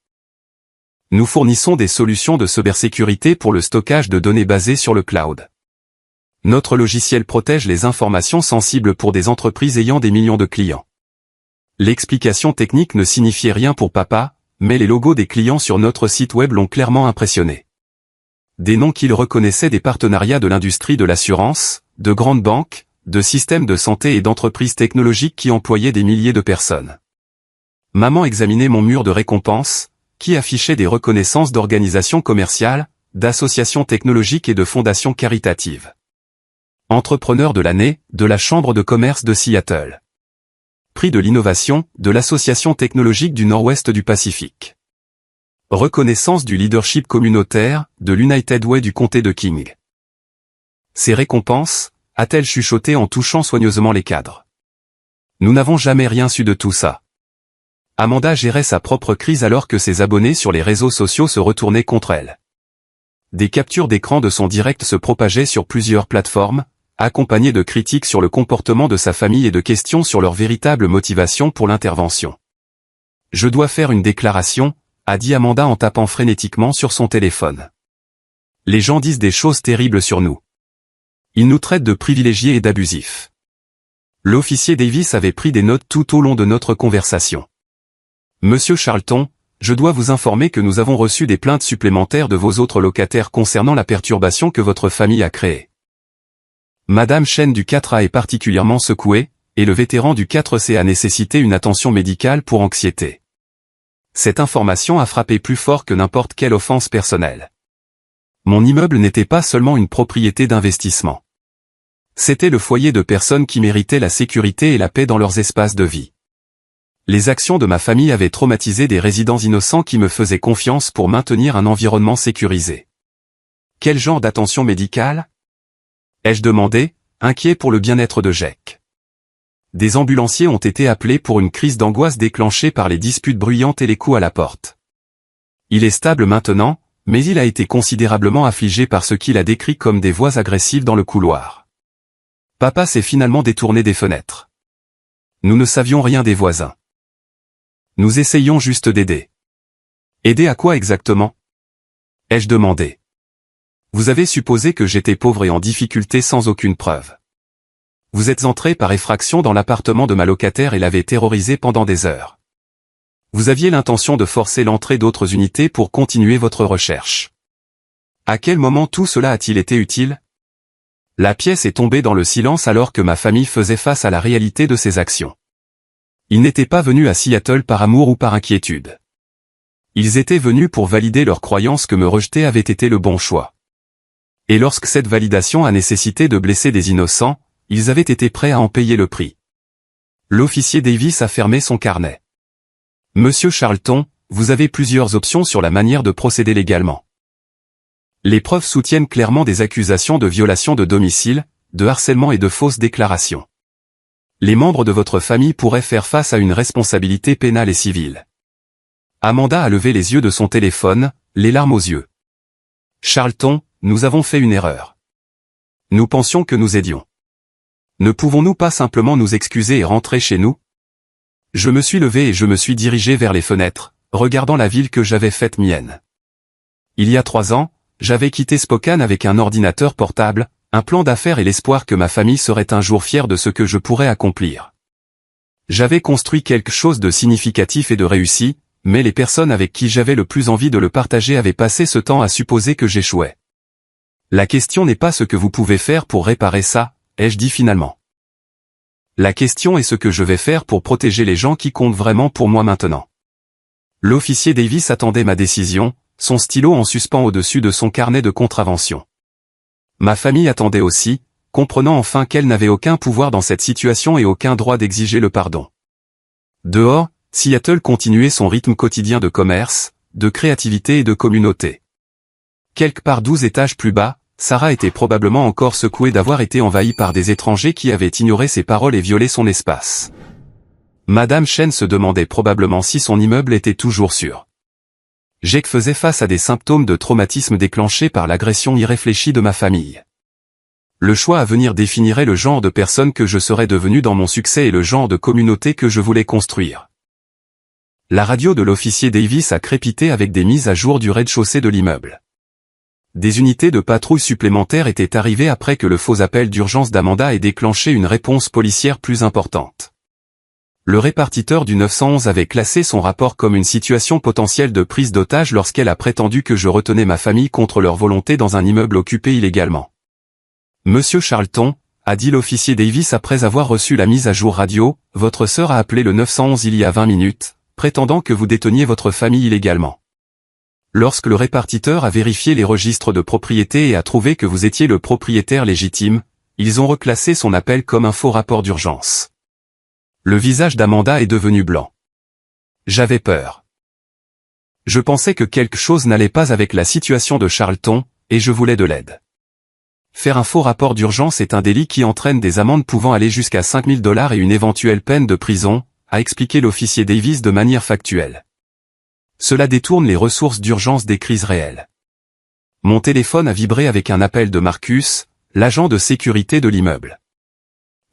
Nous fournissons des solutions de cybersécurité pour le stockage de données basées sur le cloud. Notre logiciel protège les informations sensibles pour des entreprises ayant des millions de clients. L'explication technique ne signifiait rien pour papa, mais les logos des clients sur notre site web l'ont clairement impressionné. Des noms qu'il reconnaissait des partenariats de l'industrie de l'assurance, de grandes banques, de systèmes de santé et d'entreprises technologiques qui employaient des milliers de personnes. Maman examinait mon mur de récompenses, qui affichait des reconnaissances d'organisations commerciales, d'associations technologiques et de fondations caritatives. Entrepreneur de l'année, de la Chambre de commerce de Seattle. Prix de l'innovation, de l'Association technologique du Nord-Ouest du Pacifique. Reconnaissance du leadership communautaire, de l'United Way du comté de King. Ces récompenses, a-t-elle chuchoté en touchant soigneusement les cadres. Nous n'avons jamais rien su de tout ça. Amanda gérait sa propre crise alors que ses abonnés sur les réseaux sociaux se retournaient contre elle. Des captures d'écran de son direct se propageaient sur plusieurs plateformes, accompagnées de critiques sur le comportement de sa famille et de questions sur leur véritable motivation pour l'intervention. Je dois faire une déclaration, a dit Amanda en tapant frénétiquement sur son téléphone. Les gens disent des choses terribles sur nous. Ils nous traitent de privilégiés et d'abusifs. L'officier Davis avait pris des notes tout au long de notre conversation. Monsieur Charlton, je dois vous informer que nous avons reçu des plaintes supplémentaires de vos autres locataires concernant la perturbation que votre famille a créée. Madame Chen du 4A est particulièrement secouée, et le vétéran du 4C a nécessité une attention médicale pour anxiété. Cette information a frappé plus fort que n'importe quelle offense personnelle. Mon immeuble n'était pas seulement une propriété d'investissement. C'était le foyer de personnes qui méritaient la sécurité et la paix dans leurs espaces de vie. Les actions de ma famille avaient traumatisé des résidents innocents qui me faisaient confiance pour maintenir un environnement sécurisé. Quel genre d'attention médicale? Ai-je demandé, inquiet pour le bien-être de Jack. Des ambulanciers ont été appelés pour une crise d'angoisse déclenchée par les disputes bruyantes et les coups à la porte. Il est stable maintenant, mais il a été considérablement affligé par ce qu'il a décrit comme des voix agressives dans le couloir. Papa s'est finalement détourné des fenêtres. Nous ne savions rien des voisins. Nous essayions juste d'aider. Aider à quoi exactement? Ai-je demandé. Vous avez supposé que j'étais pauvre et en difficulté sans aucune preuve. Vous êtes entré par effraction dans l'appartement de ma locataire et l'avez terrorisé pendant des heures. Vous aviez l'intention de forcer l'entrée d'autres unités pour continuer votre recherche. À quel moment tout cela a-t-il été utile? La pièce est tombée dans le silence alors que ma famille faisait face à la réalité de ses actions. Ils n'étaient pas venus à Seattle par amour ou par inquiétude. Ils étaient venus pour valider leur croyance que me rejeter avait été le bon choix. Et lorsque cette validation a nécessité de blesser des innocents, ils avaient été prêts à en payer le prix. L'officier Davis a fermé son carnet. Monsieur Charlton, vous avez plusieurs options sur la manière de procéder légalement. Les preuves soutiennent clairement des accusations de violation de domicile, de harcèlement et de fausses déclarations. Les membres de votre famille pourraient faire face à une responsabilité pénale et civile. Amanda a levé les yeux de son téléphone, les larmes aux yeux. Charlton, nous avons fait une erreur. Nous pensions que nous aidions. Ne pouvons-nous pas simplement nous excuser et rentrer chez nous? Je me suis levé et je me suis dirigé vers les fenêtres, regardant la ville que j'avais faite mienne. Il y a 3 ans, j'avais quitté Spokane avec un ordinateur portable, un plan d'affaires et l'espoir que ma famille serait un jour fière de ce que je pourrais accomplir. J'avais construit quelque chose de significatif et de réussi, mais les personnes avec qui j'avais le plus envie de le partager avaient passé ce temps à supposer que j'échouais. La question n'est pas ce que vous pouvez faire pour réparer ça, ai-je dit finalement. La question est ce que je vais faire pour protéger les gens qui comptent vraiment pour moi maintenant. L'officier Davis attendait ma décision, son stylo en suspens au-dessus de son carnet de contravention. Ma famille attendait aussi, comprenant enfin qu'elle n'avait aucun pouvoir dans cette situation et aucun droit d'exiger le pardon. Dehors, Seattle continuait son rythme quotidien de commerce, de créativité et de communauté. Quelque part 12 étages plus bas, Sarah était probablement encore secouée d'avoir été envahie par des étrangers qui avaient ignoré ses paroles et violé son espace. Madame Chen se demandait probablement si son immeuble était toujours sûr. Jake faisait face à des symptômes de traumatisme déclenchés par l'agression irréfléchie de ma famille. Le choix à venir définirait le genre de personne que je serais devenu dans mon succès et le genre de communauté que je voulais construire. La radio de l'officier Davis a crépité avec des mises à jour du rez-de-chaussée de l'immeuble. Des unités de patrouille supplémentaires étaient arrivées après que le faux appel d'urgence d'Amanda ait déclenché une réponse policière plus importante. Le répartiteur du 911 avait classé son rapport comme une situation potentielle de prise d'otage lorsqu'elle a prétendu que je retenais ma famille contre leur volonté dans un immeuble occupé illégalement. Monsieur Charlton, a dit l'officier Davis après avoir reçu la mise à jour radio, votre sœur a appelé le 911 il y a 20 minutes, prétendant que vous déteniez votre famille illégalement. Lorsque le répartiteur a vérifié les registres de propriété et a trouvé que vous étiez le propriétaire légitime, ils ont reclassé son appel comme un faux rapport d'urgence. Le visage d'Amanda est devenu blanc. J'avais peur. Je pensais que quelque chose n'allait pas avec la situation de Charlton, et je voulais de l'aide. Faire un faux rapport d'urgence est un délit qui entraîne des amendes pouvant aller jusqu'à $5 000 et une éventuelle peine de prison, a expliqué l'officier Davis de manière factuelle. Cela détourne les ressources d'urgence des crises réelles. Mon téléphone a vibré avec un appel de Marcus, l'agent de sécurité de l'immeuble.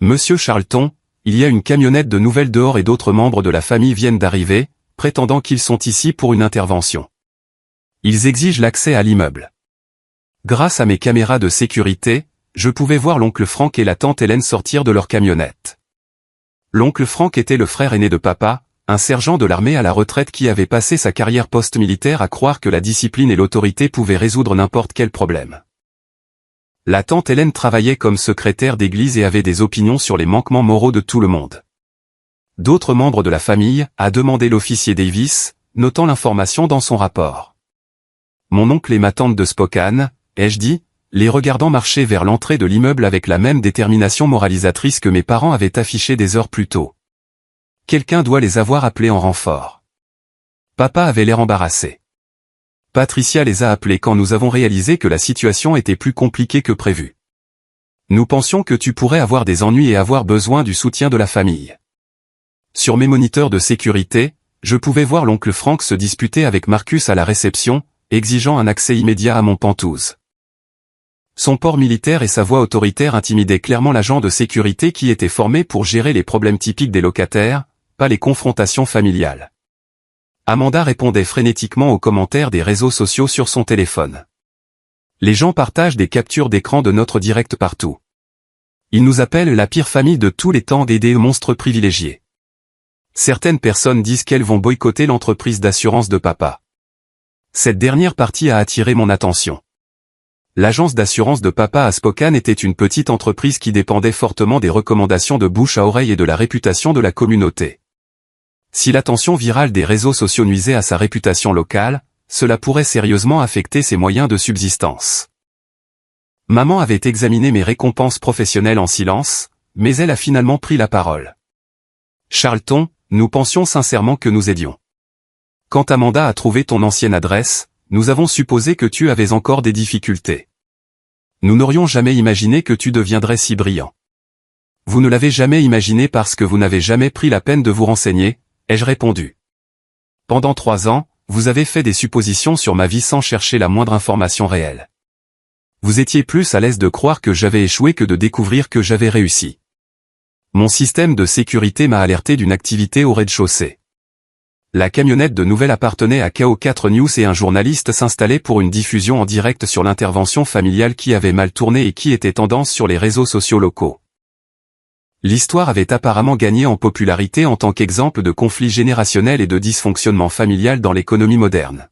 Monsieur Charlton, il y a une camionnette de nouvelles dehors et d'autres membres de la famille viennent d'arriver, prétendant qu'ils sont ici pour une intervention. Ils exigent l'accès à l'immeuble. Grâce à mes caméras de sécurité, je pouvais voir l'oncle Frank et la tante Hélène sortir de leur camionnette. L'oncle Frank était le frère aîné de papa, un sergent de l'armée à la retraite qui avait passé sa carrière post-militaire à croire que la discipline et l'autorité pouvaient résoudre n'importe quel problème. La tante Hélène travaillait comme secrétaire d'église et avait des opinions sur les manquements moraux de tout le monde. D'autres membres de la famille, a demandé l'officier Davis, notant l'information dans son rapport. Mon oncle et ma tante de Spokane, ai-je dit, les regardant marcher vers l'entrée de l'immeuble avec la même détermination moralisatrice que mes parents avaient affichée des heures plus tôt. Quelqu'un doit les avoir appelés en renfort. Papa avait l'air embarrassé. Patricia les a appelés quand nous avons réalisé que la situation était plus compliquée que prévu. Nous pensions que tu pourrais avoir des ennuis et avoir besoin du soutien de la famille. Sur mes moniteurs de sécurité, je pouvais voir l'oncle Frank se disputer avec Marcus à la réception, exigeant un accès immédiat à mon pantouse. Son port militaire et sa voix autoritaire intimidaient clairement l'agent de sécurité qui était formé pour gérer les problèmes typiques des locataires, pas les confrontations familiales. Amanda répondait frénétiquement aux commentaires des réseaux sociaux sur son téléphone. Les gens partagent des captures d'écran de notre direct partout. Ils nous appellent la pire famille de tous les temps et des monstres privilégiés. Certaines personnes disent qu'elles vont boycotter l'entreprise d'assurance de papa. Cette dernière partie a attiré mon attention. L'agence d'assurance de papa à Spokane était une petite entreprise qui dépendait fortement des recommandations de bouche à oreille et de la réputation de la communauté. Si l'attention virale des réseaux sociaux nuisait à sa réputation locale, cela pourrait sérieusement affecter ses moyens de subsistance. Maman avait examiné mes récompenses professionnelles en silence, mais elle a finalement pris la parole. Charlton, nous pensions sincèrement que nous aidions. Quand Amanda a trouvé ton ancienne adresse, nous avons supposé que tu avais encore des difficultés. Nous n'aurions jamais imaginé que tu deviendrais si brillant. Vous ne l'avez jamais imaginé parce que vous n'avez jamais pris la peine de vous renseigner, ai-je répondu. Pendant 3 ans, vous avez fait des suppositions sur ma vie sans chercher la moindre information réelle. Vous étiez plus à l'aise de croire que j'avais échoué que de découvrir que j'avais réussi. Mon système de sécurité m'a alerté d'une activité au rez-de-chaussée. La camionnette de nouvelles appartenait à KO4 News et un journaliste s'installait pour une diffusion en direct sur l'intervention familiale qui avait mal tourné et qui était tendance sur les réseaux sociaux locaux. L'histoire avait apparemment gagné en popularité en tant qu'exemple de conflit générationnel et de dysfonctionnement familial dans l'économie moderne.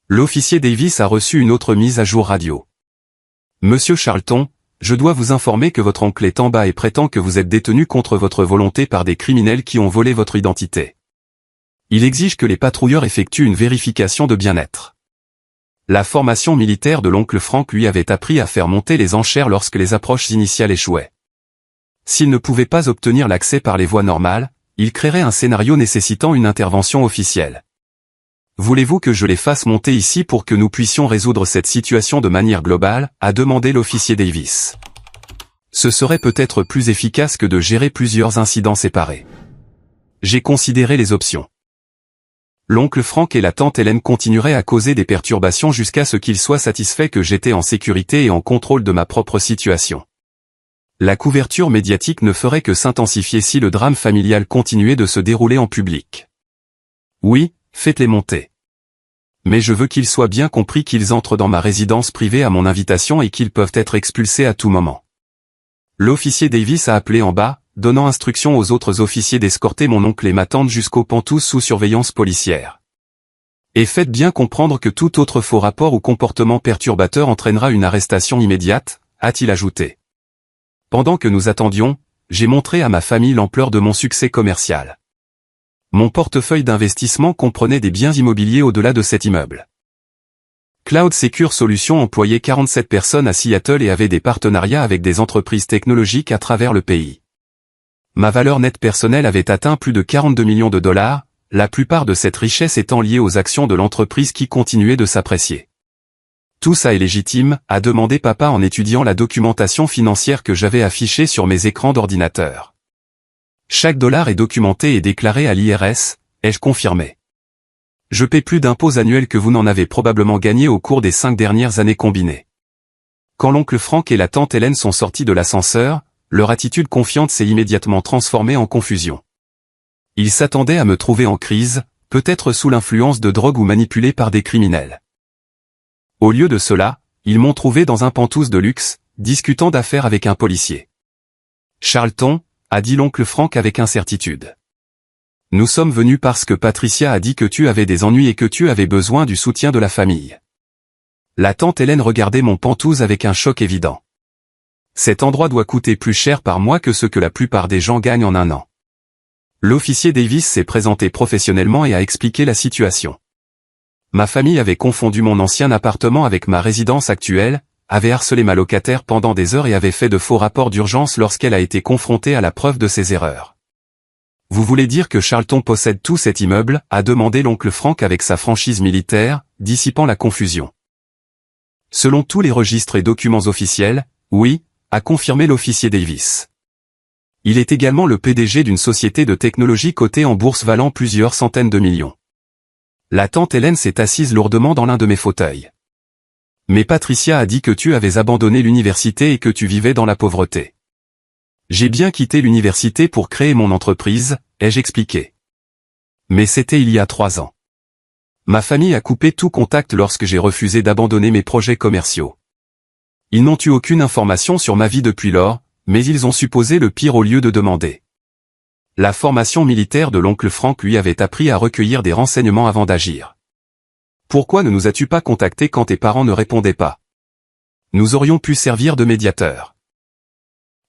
L'officier Davis a reçu une autre mise à jour radio. Monsieur Charlton, je dois vous informer que votre oncle est en bas et prétend que vous êtes détenu contre votre volonté par des criminels qui ont volé votre identité. Il exige que les patrouilleurs effectuent une vérification de bien-être. La formation militaire de l'oncle Frank lui avait appris à faire monter les enchères lorsque les approches initiales échouaient. S'il ne pouvait pas obtenir l'accès par les voies normales, il créerait un scénario nécessitant une intervention officielle. Voulez-vous que je les fasse monter ici pour que nous puissions résoudre cette situation de manière globale, a demandé l'officier Davis. Ce serait peut-être plus efficace que de gérer plusieurs incidents séparés. J'ai considéré les options. L'oncle Frank et la tante Hélène continueraient à causer des perturbations jusqu'à ce qu'ils soient satisfaits que j'étais en sécurité et en contrôle de ma propre situation. La couverture médiatique ne ferait que s'intensifier si le drame familial continuait de se dérouler en public. Oui, faites-les monter. Mais je veux qu'il soit bien compris qu'ils entrent dans ma résidence privée à mon invitation et qu'ils peuvent être expulsés à tout moment. L'officier Davis a appelé en bas, donnant instruction aux autres officiers d'escorter mon oncle et ma tante jusqu'au Penthouse sous surveillance policière. Et faites bien comprendre que tout autre faux rapport ou comportement perturbateur entraînera une arrestation immédiate, a-t-il ajouté. Pendant que nous attendions, j'ai montré à ma famille l'ampleur de mon succès commercial. Mon portefeuille d'investissement comprenait des biens immobiliers au-delà de cet immeuble. Cloud Secure Solutions employait 47 personnes à Seattle et avait des partenariats avec des entreprises technologiques à travers le pays. Ma valeur nette personnelle avait atteint plus de 42 millions de dollars, la plupart de cette richesse étant liée aux actions de l'entreprise qui continuaient de s'apprécier. Tout ça est légitime, a demandé papa en étudiant la documentation financière que j'avais affichée sur mes écrans d'ordinateur. Chaque dollar est documenté et déclaré à l'IRS, ai-je confirmé. Je paie plus d'impôts annuels que vous n'en avez probablement gagné au cours des 5 dernières années combinées. Quand l'oncle Frank et la tante Hélène sont sortis de l'ascenseur, leur attitude confiante s'est immédiatement transformée en confusion. Ils s'attendaient à me trouver en crise, peut-être sous l'influence de drogue ou manipulé par des criminels. Au lieu de cela, ils m'ont trouvé dans un Penthouse de luxe, discutant d'affaires avec un policier. Charlton, a dit l'oncle Frank avec incertitude. Nous sommes venus parce que Patricia a dit que tu avais des ennuis et que tu avais besoin du soutien de la famille. La tante Hélène regardait mon Penthouse avec un choc évident. Cet endroit doit coûter plus cher par mois que ce que la plupart des gens gagnent en un an. L'officier Davis s'est présenté professionnellement et a expliqué la situation. Ma famille avait confondu mon ancien appartement avec ma résidence actuelle, avait harcelé ma locataire pendant des heures et avait fait de faux rapports d'urgence lorsqu'elle a été confrontée à la preuve de ses erreurs. Vous voulez dire que Charlton possède tout cet immeuble, a demandé l'oncle Frank avec sa franchise militaire, dissipant la confusion. Selon tous les registres et documents officiels, oui, a confirmé l'officier Davis. Il est également le PDG d'une société de technologie cotée en bourse valant plusieurs centaines de millions. La tante Hélène s'est assise lourdement dans l'un de mes fauteuils. Mais Patricia a dit que tu avais abandonné l'université et que tu vivais dans la pauvreté. J'ai bien quitté l'université pour créer mon entreprise, ai-je expliqué. Mais c'était il y a 3 ans. Ma famille a coupé tout contact lorsque j'ai refusé d'abandonner mes projets commerciaux. Ils n'ont eu aucune information sur ma vie depuis lors, mais ils ont supposé le pire au lieu de demander. La formation militaire de l'oncle Frank lui avait appris à recueillir des renseignements avant d'agir. Pourquoi ne nous as-tu pas contactés quand tes parents ne répondaient pas? Nous aurions pu servir de médiateurs.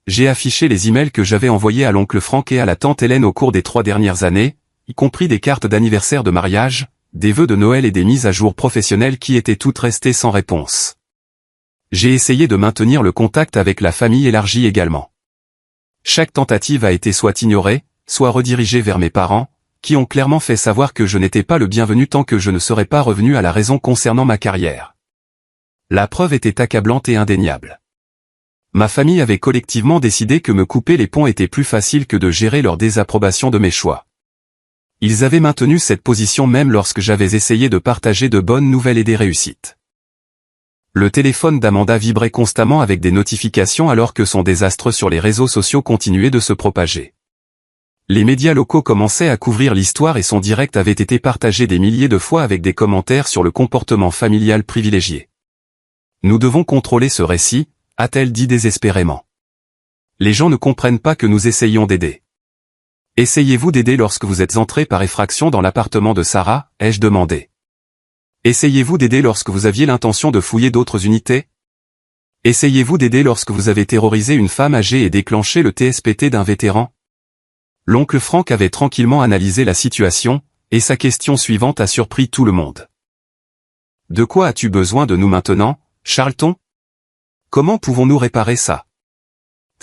J'ai affiché les emails que j'avais envoyés à l'oncle Frank et à la tante Hélène au cours des 3 dernières années, y compris des cartes d'anniversaire de mariage, des vœux de Noël et des mises à jour professionnelles qui étaient toutes restées sans réponse. J'ai essayé de maintenir le contact avec la famille élargie également. Chaque tentative a été soit ignorée, soit redirigée vers mes parents, qui ont clairement fait savoir que je n'étais pas le bienvenu tant que je ne serais pas revenu à la raison concernant ma carrière. La preuve était accablante et indéniable. Ma famille avait collectivement décidé que me couper les ponts était plus facile que de gérer leur désapprobation de mes choix. Ils avaient maintenu cette position même lorsque j'avais essayé de partager de bonnes nouvelles et des réussites. Le téléphone d'Amanda vibrait constamment avec des notifications alors que son désastre sur les réseaux sociaux continuait de se propager. Les médias locaux commençaient à couvrir l'histoire et son direct avait été partagé des milliers de fois avec des commentaires sur le comportement familial privilégié. Nous devons contrôler ce récit, a-t-elle dit désespérément. Les gens ne comprennent pas que nous essayons d'aider. Essayez-vous d'aider lorsque vous êtes entré par effraction dans l'appartement de Sarah, ai-je demandé. Essayez-vous d'aider lorsque vous aviez l'intention de fouiller d'autres unités? Essayez-vous d'aider lorsque vous avez terrorisé une femme âgée et déclenché le TSPT d'un vétéran? L'oncle Frank avait tranquillement analysé la situation, et sa question suivante a surpris tout le monde. De quoi as-tu besoin de nous maintenant, Charlton? Comment pouvons-nous réparer ça?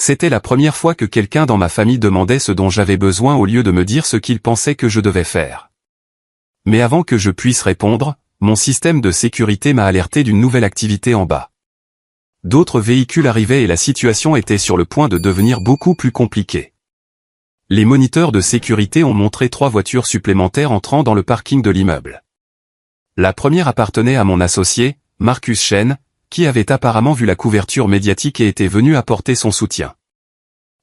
C'était la première fois que quelqu'un dans ma famille demandait ce dont j'avais besoin au lieu de me dire ce qu'il pensait que je devais faire. Mais avant que je puisse répondre, mon système de sécurité m'a alerté d'une nouvelle activité en bas. D'autres véhicules arrivaient et la situation était sur le point de devenir beaucoup plus compliquée. Les moniteurs de sécurité ont montré 3 voitures supplémentaires entrant dans le parking de l'immeuble. La première appartenait à mon associé, Marcus Chen, qui avait apparemment vu la couverture médiatique et était venu apporter son soutien.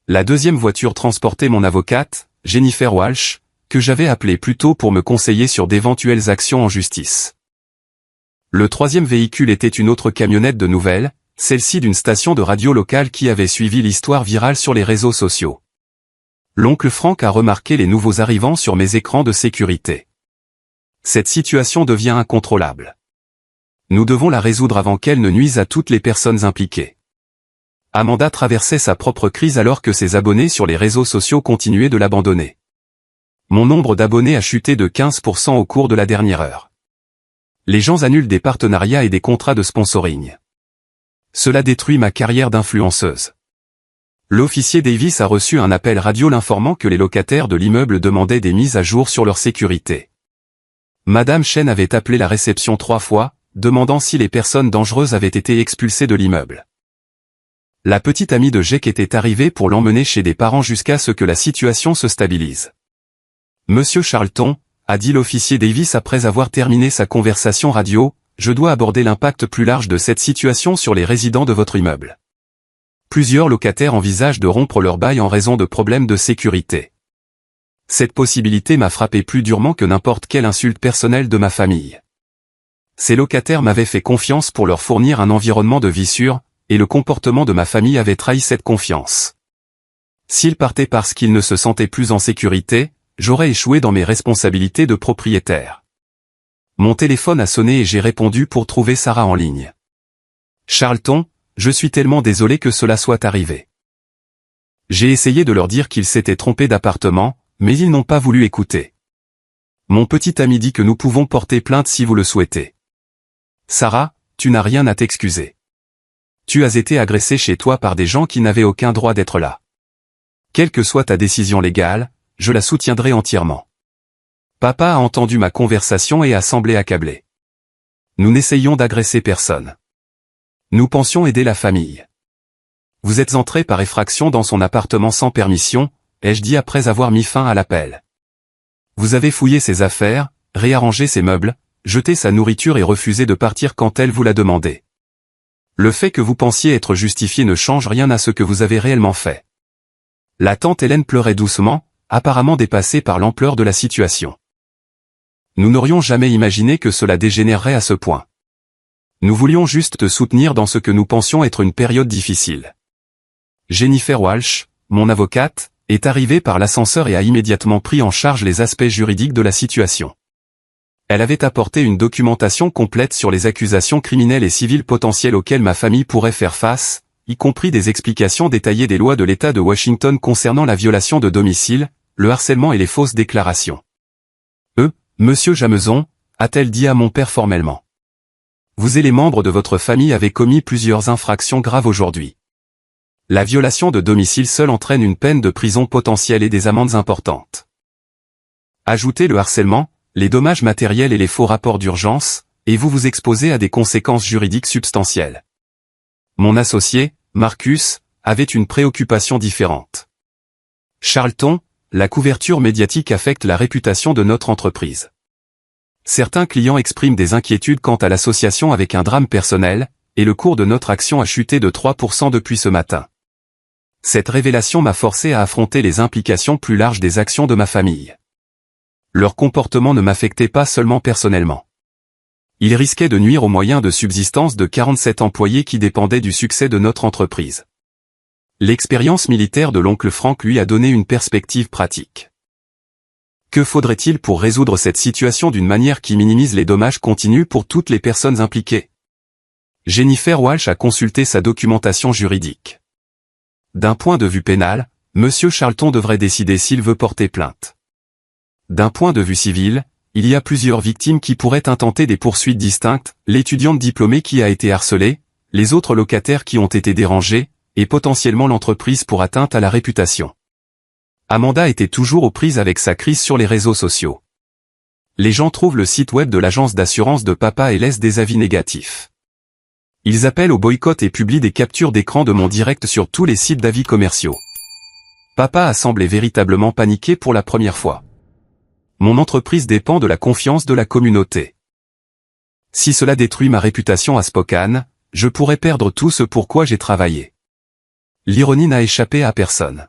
La deuxième voiture transportait mon avocate, Jennifer Walsh, que j'avais appelée plus tôt pour me conseiller sur d'éventuelles actions en justice. Le troisième véhicule était une autre camionnette de nouvelles, celle-ci d'une station de radio locale qui avait suivi l'histoire virale sur les réseaux sociaux. L'oncle Frank a remarqué les nouveaux arrivants sur mes écrans de sécurité. Cette situation devient incontrôlable. Nous devons la résoudre avant qu'elle ne nuise à toutes les personnes impliquées. Amanda traversait sa propre crise alors que ses abonnés sur les réseaux sociaux continuaient de l'abandonner. Mon nombre d'abonnés a chuté de 15% au cours de la dernière heure. Les gens annulent des partenariats et des contrats de sponsoring. Cela détruit ma carrière d'influenceuse. L'officier Davis a reçu un appel radio l'informant que les locataires de l'immeuble demandaient des mises à jour sur leur sécurité. Madame Chen avait appelé la réception 3 fois, demandant si les personnes dangereuses avaient été expulsées de l'immeuble. La petite amie de Jake était arrivée pour l'emmener chez des parents jusqu'à ce que la situation se stabilise. Monsieur Charlton, a dit l'officier Davis après avoir terminé sa conversation radio, je dois aborder l'impact plus large de cette situation sur les résidents de votre immeuble. Plusieurs locataires envisagent de rompre leur bail en raison de problèmes de sécurité. Cette possibilité m'a frappé plus durement que n'importe quelle insulte personnelle de ma famille. Ces locataires m'avaient fait confiance pour leur fournir un environnement de vie sûr, et le comportement de ma famille avait trahi cette confiance. S'ils partaient parce qu'ils ne se sentaient plus en sécurité, j'aurais échoué dans mes responsabilités de propriétaire. Mon téléphone a sonné et j'ai répondu pour trouver Sarah en ligne. Charlton, je suis tellement désolé que cela soit arrivé. J'ai essayé de leur dire qu'ils s'étaient trompés d'appartement, mais ils n'ont pas voulu écouter. Mon petit ami dit que nous pouvons porter plainte si vous le souhaitez. Sarah, tu n'as rien à t'excuser. Tu as été agressée chez toi par des gens qui n'avaient aucun droit d'être là. Quelle que soit ta décision légale, je la soutiendrai entièrement. Papa a entendu ma conversation et a semblé accablé. Nous n'essayions d'agresser personne. Nous pensions aider la famille. Vous êtes entré par effraction dans son appartement sans permission, ai-je dit après avoir mis fin à l'appel. Vous avez fouillé ses affaires, réarrangé ses meubles, jeté sa nourriture et refusé de partir quand elle vous l'a demandé. Le fait que vous pensiez être justifié ne change rien à ce que vous avez réellement fait. La tante Hélène pleurait doucement, apparemment dépassée par l'ampleur de la situation. Nous n'aurions jamais imaginé que cela dégénérerait à ce point. Nous voulions juste te soutenir dans ce que nous pensions être une période difficile. Jennifer Walsh, mon avocate, est arrivée par l'ascenseur et a immédiatement pris en charge les aspects juridiques de la situation. Elle avait apporté une documentation complète sur les accusations criminelles et civiles potentielles auxquelles ma famille pourrait faire face, y compris des explications détaillées des lois de l'État de Washington concernant la violation de domicile, le harcèlement et les fausses déclarations. Monsieur Jameson, a-t-elle dit à mon père formellement. Vous et les membres de votre famille avez commis plusieurs infractions graves aujourd'hui. La violation de domicile seule entraîne une peine de prison potentielle et des amendes importantes. Ajoutez le harcèlement, les dommages matériels et les faux rapports d'urgence, et vous vous exposez à des conséquences juridiques substantielles. Mon associé, Marcus, avait une préoccupation différente. Charlton, la couverture médiatique affecte la réputation de notre entreprise. Certains clients expriment des inquiétudes quant à l'association avec un drame personnel, et le cours de notre action a chuté de 3% depuis ce matin. Cette révélation m'a forcé à affronter les implications plus larges des actions de ma famille. Leur comportement ne m'affectait pas seulement personnellement. Il risquait de nuire aux moyens de subsistance de 47 employés qui dépendaient du succès de notre entreprise. L'expérience militaire de l'oncle Frank lui a donné une perspective pratique. Que faudrait-il pour résoudre cette situation d'une manière qui minimise les dommages continus pour toutes les personnes impliquées? Jennifer Walsh a consulté sa documentation juridique. D'un point de vue pénal, Monsieur Charlton devrait décider s'il veut porter plainte. D'un point de vue civil, il y a plusieurs victimes qui pourraient intenter des poursuites distinctes, l'étudiante diplômée qui a été harcelée, les autres locataires qui ont été dérangés, et potentiellement l'entreprise pour atteinte à la réputation. Amanda était toujours aux prises avec sa crise sur les réseaux sociaux. Les gens trouvent le site web de l'agence d'assurance de papa et laissent des avis négatifs. Ils appellent au boycott et publient des captures d'écran de mon direct sur tous les sites d'avis commerciaux. Papa a semblé véritablement paniqué pour la première fois. Mon entreprise dépend de la confiance de la communauté. Si cela détruit ma réputation à Spokane, je pourrais perdre tout ce pour quoi j'ai travaillé. L'ironie n'a échappé à personne.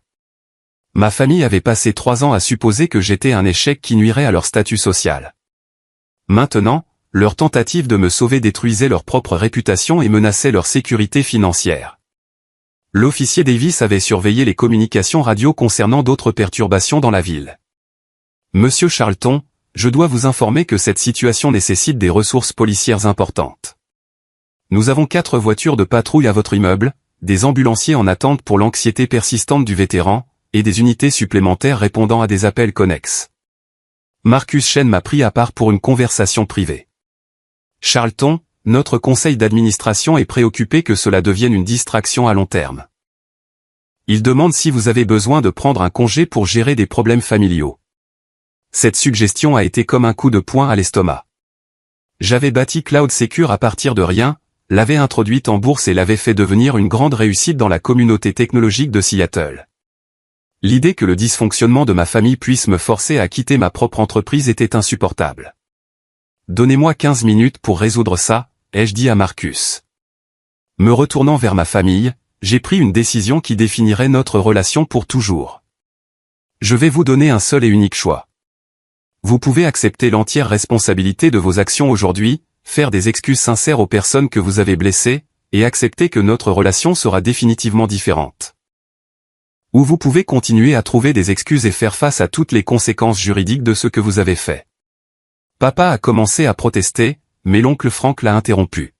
Ma famille avait passé 3 ans à supposer que j'étais un échec qui nuirait à leur statut social. Maintenant, leur tentative de me sauver détruisait leur propre réputation et menaçait leur sécurité financière. L'officier Davis avait surveillé les communications radio concernant d'autres perturbations dans la ville. Monsieur Charlton, je dois vous informer que cette situation nécessite des ressources policières importantes. Nous avons 4 voitures de patrouille à votre immeuble, des ambulanciers en attente pour l'anxiété persistante du vétéran, et des unités supplémentaires répondant à des appels connexes. Marcus Chen m'a pris à part pour une conversation privée. Charlton, notre conseil d'administration est préoccupé que cela devienne une distraction à long terme. Il demande si vous avez besoin de prendre un congé pour gérer des problèmes familiaux. Cette suggestion a été comme un coup de poing à l'estomac. J'avais bâti Cloud Secure à partir de rien, l'avais introduite en bourse et l'avais fait devenir une grande réussite dans la communauté technologique de Seattle. L'idée que le dysfonctionnement de ma famille puisse me forcer à quitter ma propre entreprise était insupportable. Donnez-moi 15 minutes pour résoudre ça, ai-je dit à Marcus. Me retournant vers ma famille, j'ai pris une décision qui définirait notre relation pour toujours. Je vais vous donner un seul et unique choix. Vous pouvez accepter l'entière responsabilité de vos actions aujourd'hui, faire des excuses sincères aux personnes que vous avez blessées, et accepter que notre relation sera définitivement différente. Ou vous pouvez continuer à trouver des excuses et faire face à toutes les conséquences juridiques de ce que vous avez fait. Papa a commencé à protester, mais l'oncle Frank l'a interrompu.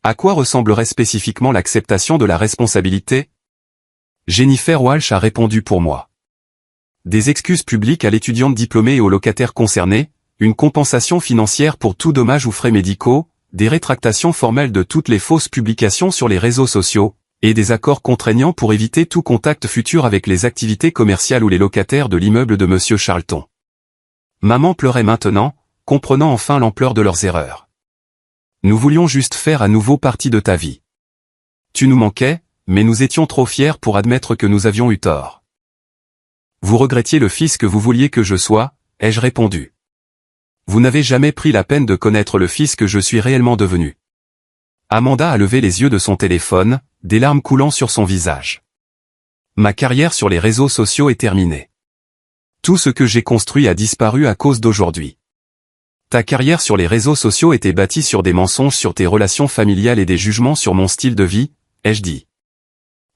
À quoi ressemblerait spécifiquement l'acceptation de la responsabilité? Jennifer Walsh a répondu pour moi. Des excuses publiques à l'étudiante diplômée et aux locataires concernés, une compensation financière pour tout dommage ou frais médicaux, des rétractations formelles de toutes les fausses publications sur les réseaux sociaux, et des accords contraignants pour éviter tout contact futur avec les activités commerciales ou les locataires de l'immeuble de Monsieur Charlton. Maman pleurait maintenant, comprenant enfin l'ampleur de leurs erreurs. Nous voulions juste faire à nouveau partie de ta vie. Tu nous manquais, mais nous étions trop fiers pour admettre que nous avions eu tort. Vous regrettiez le fils que vous vouliez que je sois, ai-je répondu. Vous n'avez jamais pris la peine de connaître le fils que je suis réellement devenu. Amanda a levé les yeux de son téléphone, des larmes coulant sur son visage. Ma carrière sur les réseaux sociaux est terminée. Tout ce que j'ai construit a disparu à cause d'aujourd'hui. Ta carrière sur les réseaux sociaux était bâtie sur des mensonges sur tes relations familiales et des jugements sur mon style de vie, ai-je dit.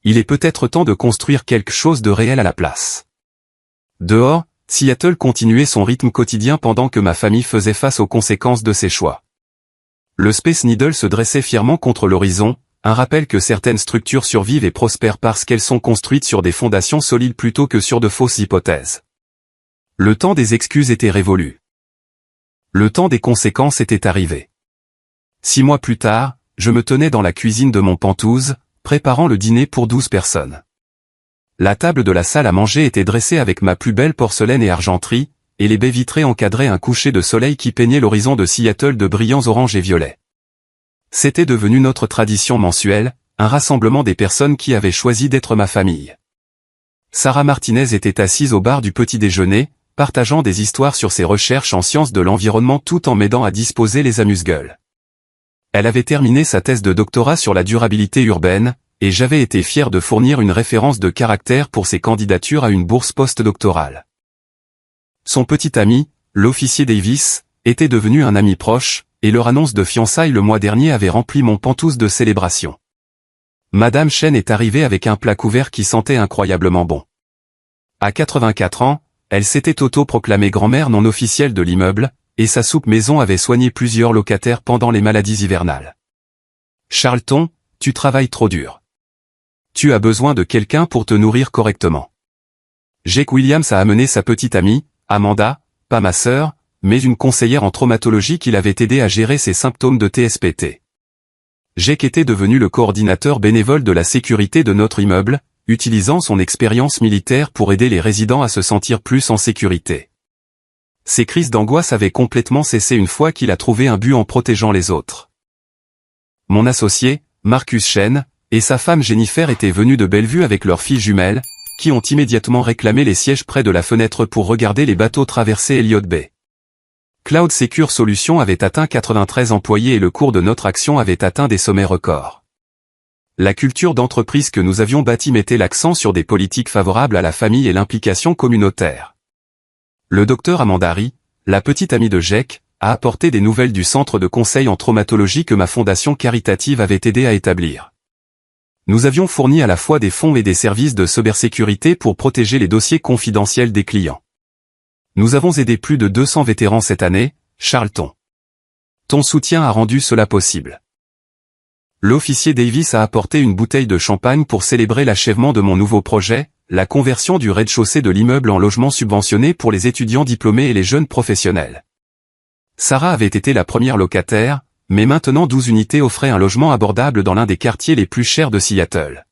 Il est peut-être temps de construire quelque chose de réel à la place. Dehors, Seattle continuait son rythme quotidien pendant que ma famille faisait face aux conséquences de ses choix. Le Space Needle se dressait fièrement contre l'horizon, un rappel que certaines structures survivent et prospèrent parce qu'elles sont construites sur des fondations solides plutôt que sur de fausses hypothèses. Le temps des excuses était révolu. Le temps des conséquences était arrivé. 6 mois plus tard, je me tenais dans la cuisine de mon Penthouse, préparant le dîner pour 12 personnes. La table de la salle à manger était dressée avec ma plus belle porcelaine et argenterie, et les baies vitrées encadraient un coucher de soleil qui peignait l'horizon de Seattle de brillants oranges et violets. C'était devenu notre tradition mensuelle, un rassemblement des personnes qui avaient choisi d'être ma famille. Sarah Martinez était assise au bar du petit déjeuner, partageant des histoires sur ses recherches en sciences de l'environnement tout en m'aidant à disposer les amuse-gueules. Elle avait terminé sa thèse de doctorat sur la durabilité urbaine, et j'avais été fier de fournir une référence de caractère pour ses candidatures à une bourse post-doctorale. Son petit ami, l'officier Davis, était devenu un ami proche, et leur annonce de fiançailles le mois dernier avait rempli mon Penthouse de célébration. Madame Chen est arrivée avec un plat couvert qui sentait incroyablement bon. À 84 ans, elle s'était auto-proclamée grand-mère non officielle de l'immeuble, et sa soupe maison avait soigné plusieurs locataires pendant les maladies hivernales. Charlton, tu travailles trop dur. Tu as besoin de quelqu'un pour te nourrir correctement. Jake Williams a amené sa petite amie, Amanda, pas ma sœur, mais une conseillère en traumatologie qui l'avait aidé à gérer ses symptômes de TSPT. Jake était devenu le coordinateur bénévole de la sécurité de notre immeuble, utilisant son expérience militaire pour aider les résidents à se sentir plus en sécurité. Ses crises d'angoisse avaient complètement cessé une fois qu'il a trouvé un but en protégeant les autres. Mon associé, Marcus Chen, et sa femme Jennifer étaient venus de Bellevue avec leurs filles jumelles, qui ont immédiatement réclamé les sièges près de la fenêtre pour regarder les bateaux traverser Elliott Bay. Cloud Secure Solutions avait atteint 93 employés et le cours de notre action avait atteint des sommets records. La culture d'entreprise que nous avions bâtie mettait l'accent sur des politiques favorables à la famille et l'implication communautaire. Le docteur Amandari, la petite amie de Jake, a apporté des nouvelles du centre de conseil en traumatologie que ma fondation caritative avait aidé à établir. Nous avions fourni à la fois des fonds et des services de cybersécurité pour protéger les dossiers confidentiels des clients. Nous avons aidé plus de 200 vétérans cette année, Charlton. Ton soutien a rendu cela possible. L'officier Davis a apporté une bouteille de champagne pour célébrer l'achèvement de mon nouveau projet, la conversion du rez-de-chaussée de l'immeuble en logement subventionné pour les étudiants diplômés et les jeunes professionnels. Sarah avait été la première locataire, mais maintenant 12 unités offraient un logement abordable dans l'un des quartiers les plus chers de Seattle.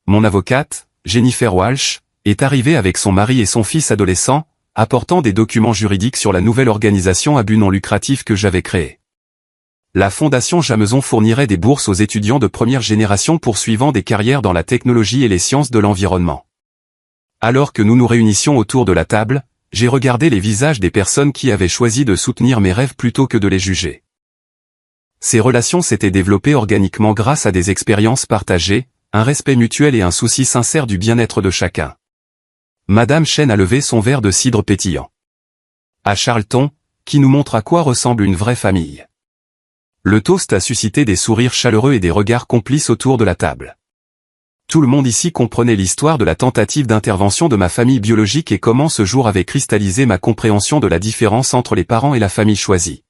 Mon avocate, Jennifer Walsh, est arrivée avec son mari et son fils adolescent, apportant des documents juridiques sur la nouvelle organisation à but non lucratif que j'avais créée. La Fondation Jameson fournirait des bourses aux étudiants de première génération poursuivant des carrières dans la technologie et les sciences de l'environnement. Alors que nous nous réunissions autour de la table, j'ai regardé les visages des personnes qui avaient choisi de soutenir mes rêves plutôt que de les juger. Ces relations s'étaient développées organiquement grâce à des expériences partagées, un respect mutuel et un souci sincère du bien-être de chacun. Madame Chen a levé son verre de cidre pétillant. À Charlton, qui nous montre à quoi ressemble une vraie famille. Le toast a suscité des sourires chaleureux et des regards complices autour de la table. Tout le monde ici comprenait l'histoire de la tentative d'intervention de ma famille biologique et comment ce jour avait cristallisé ma compréhension de la différence entre les parents et la famille choisie.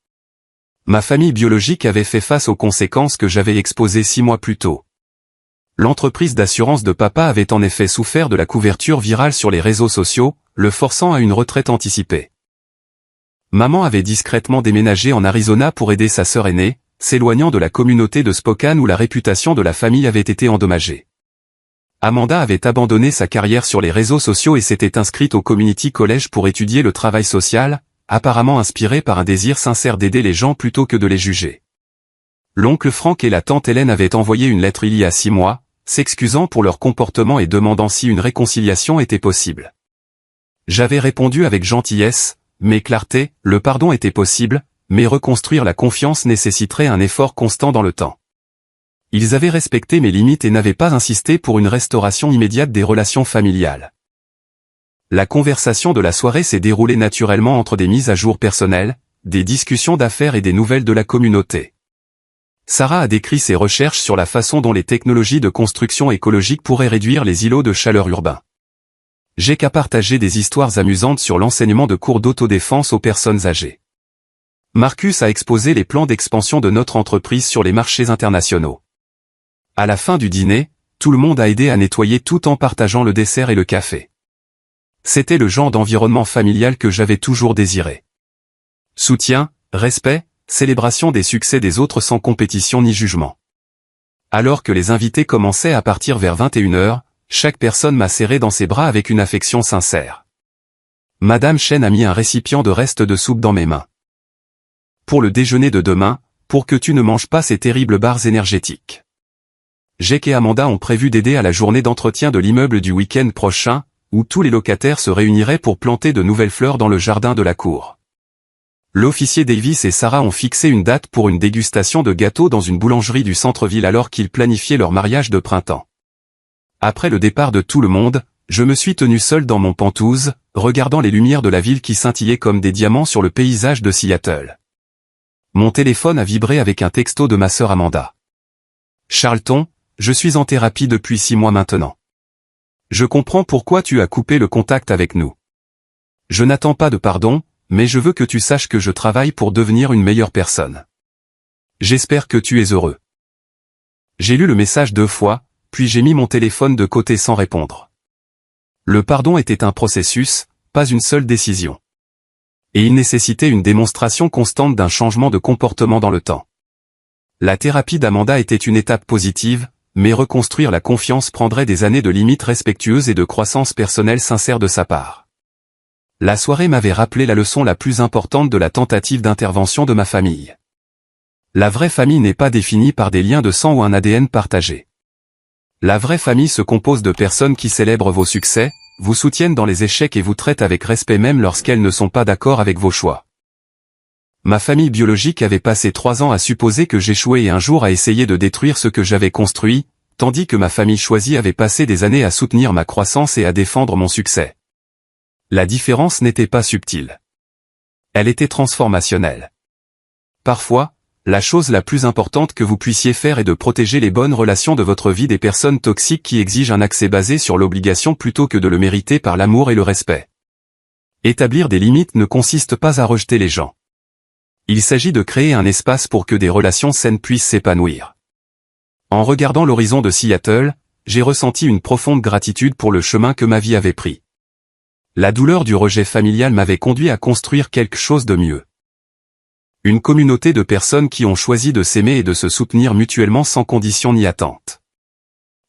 Ma famille biologique avait fait face aux conséquences que j'avais exposées 6 mois plus tôt. L'entreprise d'assurance de papa avait en effet souffert de la couverture virale sur les réseaux sociaux, le forçant à une retraite anticipée. Maman avait discrètement déménagé en Arizona pour aider sa sœur aînée, s'éloignant de la communauté de Spokane où la réputation de la famille avait été endommagée. Amanda avait abandonné sa carrière sur les réseaux sociaux et s'était inscrite au Community College pour étudier le travail social, apparemment inspirée par un désir sincère d'aider les gens plutôt que de les juger. L'oncle Frank et la tante Hélène avaient envoyé une lettre il y a 6 mois, s'excusant pour leur comportement et demandant si une réconciliation était possible. J'avais répondu avec gentillesse, mais clarté, le pardon était possible, mais reconstruire la confiance nécessiterait un effort constant dans le temps. Ils avaient respecté mes limites et n'avaient pas insisté pour une restauration immédiate des relations familiales. La conversation de la soirée s'est déroulée naturellement entre des mises à jour personnelles, des discussions d'affaires et des nouvelles de la communauté. Sarah a décrit ses recherches sur la façon dont les technologies de construction écologique pourraient réduire les îlots de chaleur urbains. Jake a partagé des histoires amusantes sur l'enseignement de cours d'autodéfense aux personnes âgées. Marcus a exposé les plans d'expansion de notre entreprise sur les marchés internationaux. À la fin du dîner, tout le monde a aidé à nettoyer tout en partageant le dessert et le café. C'était le genre d'environnement familial que j'avais toujours désiré. Soutien, respect, célébration des succès des autres sans compétition ni jugement. Alors que les invités commençaient à partir vers 21h, chaque personne m'a serré dans ses bras avec une affection sincère. Madame Chen a mis un récipient de restes de soupe dans mes mains. Pour le déjeuner de demain, pour que tu ne manges pas ces terribles barres énergétiques. Jake et Amanda ont prévu d'aider à la journée d'entretien de l'immeuble du week-end prochain, où tous les locataires se réuniraient pour planter de nouvelles fleurs dans le jardin de la cour. L'officier Davis et Sarah ont fixé une date pour une dégustation de gâteaux dans une boulangerie du centre-ville alors qu'ils planifiaient leur mariage de printemps. Après le départ de tout le monde, je me suis tenu seul dans mon penthouse, regardant les lumières de la ville qui scintillaient comme des diamants sur le paysage de Seattle. Mon téléphone a vibré avec un texto de ma sœur Amanda. Charlton, je suis en thérapie depuis 6 mois maintenant. Je comprends pourquoi tu as coupé le contact avec nous. Je n'attends pas de pardon, mais je veux que tu saches que je travaille pour devenir une meilleure personne. J'espère que tu es heureux. J'ai lu le message 2 fois, puis j'ai mis mon téléphone de côté sans répondre. Le pardon était un processus, pas une seule décision. Et il nécessitait une démonstration constante d'un changement de comportement dans le temps. La thérapie d'Amanda était une étape positive, mais reconstruire la confiance prendrait des années de limites respectueuses et de croissance personnelle sincère de sa part. La soirée m'avait rappelé la leçon la plus importante de la tentative d'intervention de ma famille. La vraie famille n'est pas définie par des liens de sang ou un ADN partagé. La vraie famille se compose de personnes qui célèbrent vos succès, vous soutiennent dans les échecs et vous traitent avec respect même lorsqu'elles ne sont pas d'accord avec vos choix. Ma famille biologique avait passé 3 ans à supposer que j'échouais et un jour à essayer de détruire ce que j'avais construit, tandis que ma famille choisie avait passé des années à soutenir ma croissance et à défendre mon succès. La différence n'était pas subtile. Elle était transformationnelle. Parfois, la chose la plus importante que vous puissiez faire est de protéger les bonnes relations de votre vie des personnes toxiques qui exigent un accès basé sur l'obligation plutôt que de le mériter par l'amour et le respect. Établir des limites ne consiste pas à rejeter les gens. Il s'agit de créer un espace pour que des relations saines puissent s'épanouir. En regardant l'horizon de Seattle, j'ai ressenti une profonde gratitude pour le chemin que ma vie avait pris. La douleur du rejet familial m'avait conduit à construire quelque chose de mieux. Une communauté de personnes qui ont choisi de s'aimer et de se soutenir mutuellement sans condition ni attente.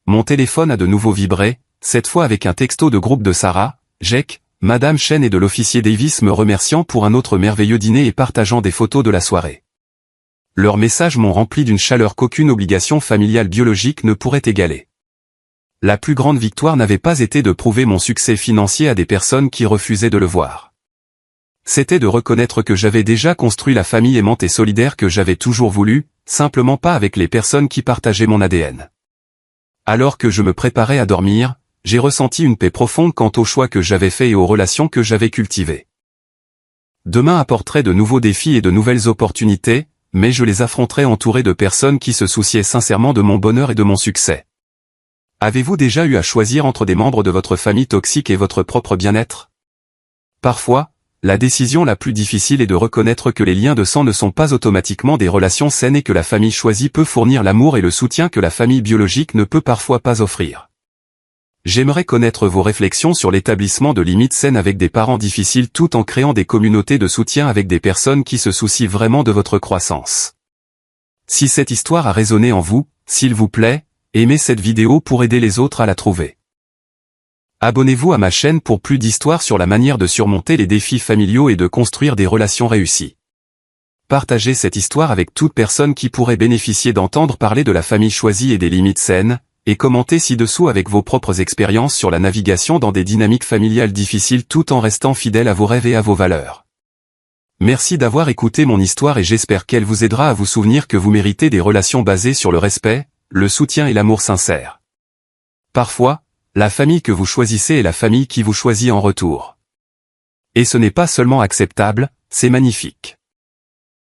Mon téléphone a de nouveau vibré, cette fois avec un texto de groupe de Sarah, Jake, Madame Chen et de l'officier Davis me remerciant pour un autre merveilleux dîner et partageant des photos de la soirée. Leurs messages m'ont rempli d'une chaleur qu'aucune obligation familiale biologique ne pourrait égaler. La plus grande victoire n'avait pas été de prouver mon succès financier à des personnes qui refusaient de le voir. C'était de reconnaître que j'avais déjà construit la famille aimante et solidaire que j'avais toujours voulu, simplement pas avec les personnes qui partageaient mon ADN. Alors que je me préparais à dormir, j'ai ressenti une paix profonde quant aux choix que j'avais faits et aux relations que j'avais cultivées. Demain apporterait de nouveaux défis et de nouvelles opportunités, mais je les affronterai entouré de personnes qui se souciaient sincèrement de mon bonheur et de mon succès. Avez-vous déjà eu à choisir entre des membres de votre famille toxique et votre propre bien-être? Parfois, la décision la plus difficile est de reconnaître que les liens de sang ne sont pas automatiquement des relations saines et que la famille choisie peut fournir l'amour et le soutien que la famille biologique ne peut parfois pas offrir. J'aimerais connaître vos réflexions sur l'établissement de limites saines avec des parents difficiles tout en créant des communautés de soutien avec des personnes qui se soucient vraiment de votre croissance. Si cette histoire a résonné en vous, s'il vous plaît, aimez cette vidéo pour aider les autres à la trouver. Abonnez-vous à ma chaîne pour plus d'histoires sur la manière de surmonter les défis familiaux et de construire des relations réussies. Partagez cette histoire avec toute personne qui pourrait bénéficier d'entendre parler de la famille choisie et des limites saines, et commentez ci-dessous avec vos propres expériences sur la navigation dans des dynamiques familiales difficiles tout en restant fidèle à vos rêves et à vos valeurs. Merci d'avoir écouté mon histoire et j'espère qu'elle vous aidera à vous souvenir que vous méritez des relations basées sur le respect, le soutien et l'amour sincère. Parfois, la famille que vous choisissez est la famille qui vous choisit en retour. Et ce n'est pas seulement acceptable, c'est magnifique.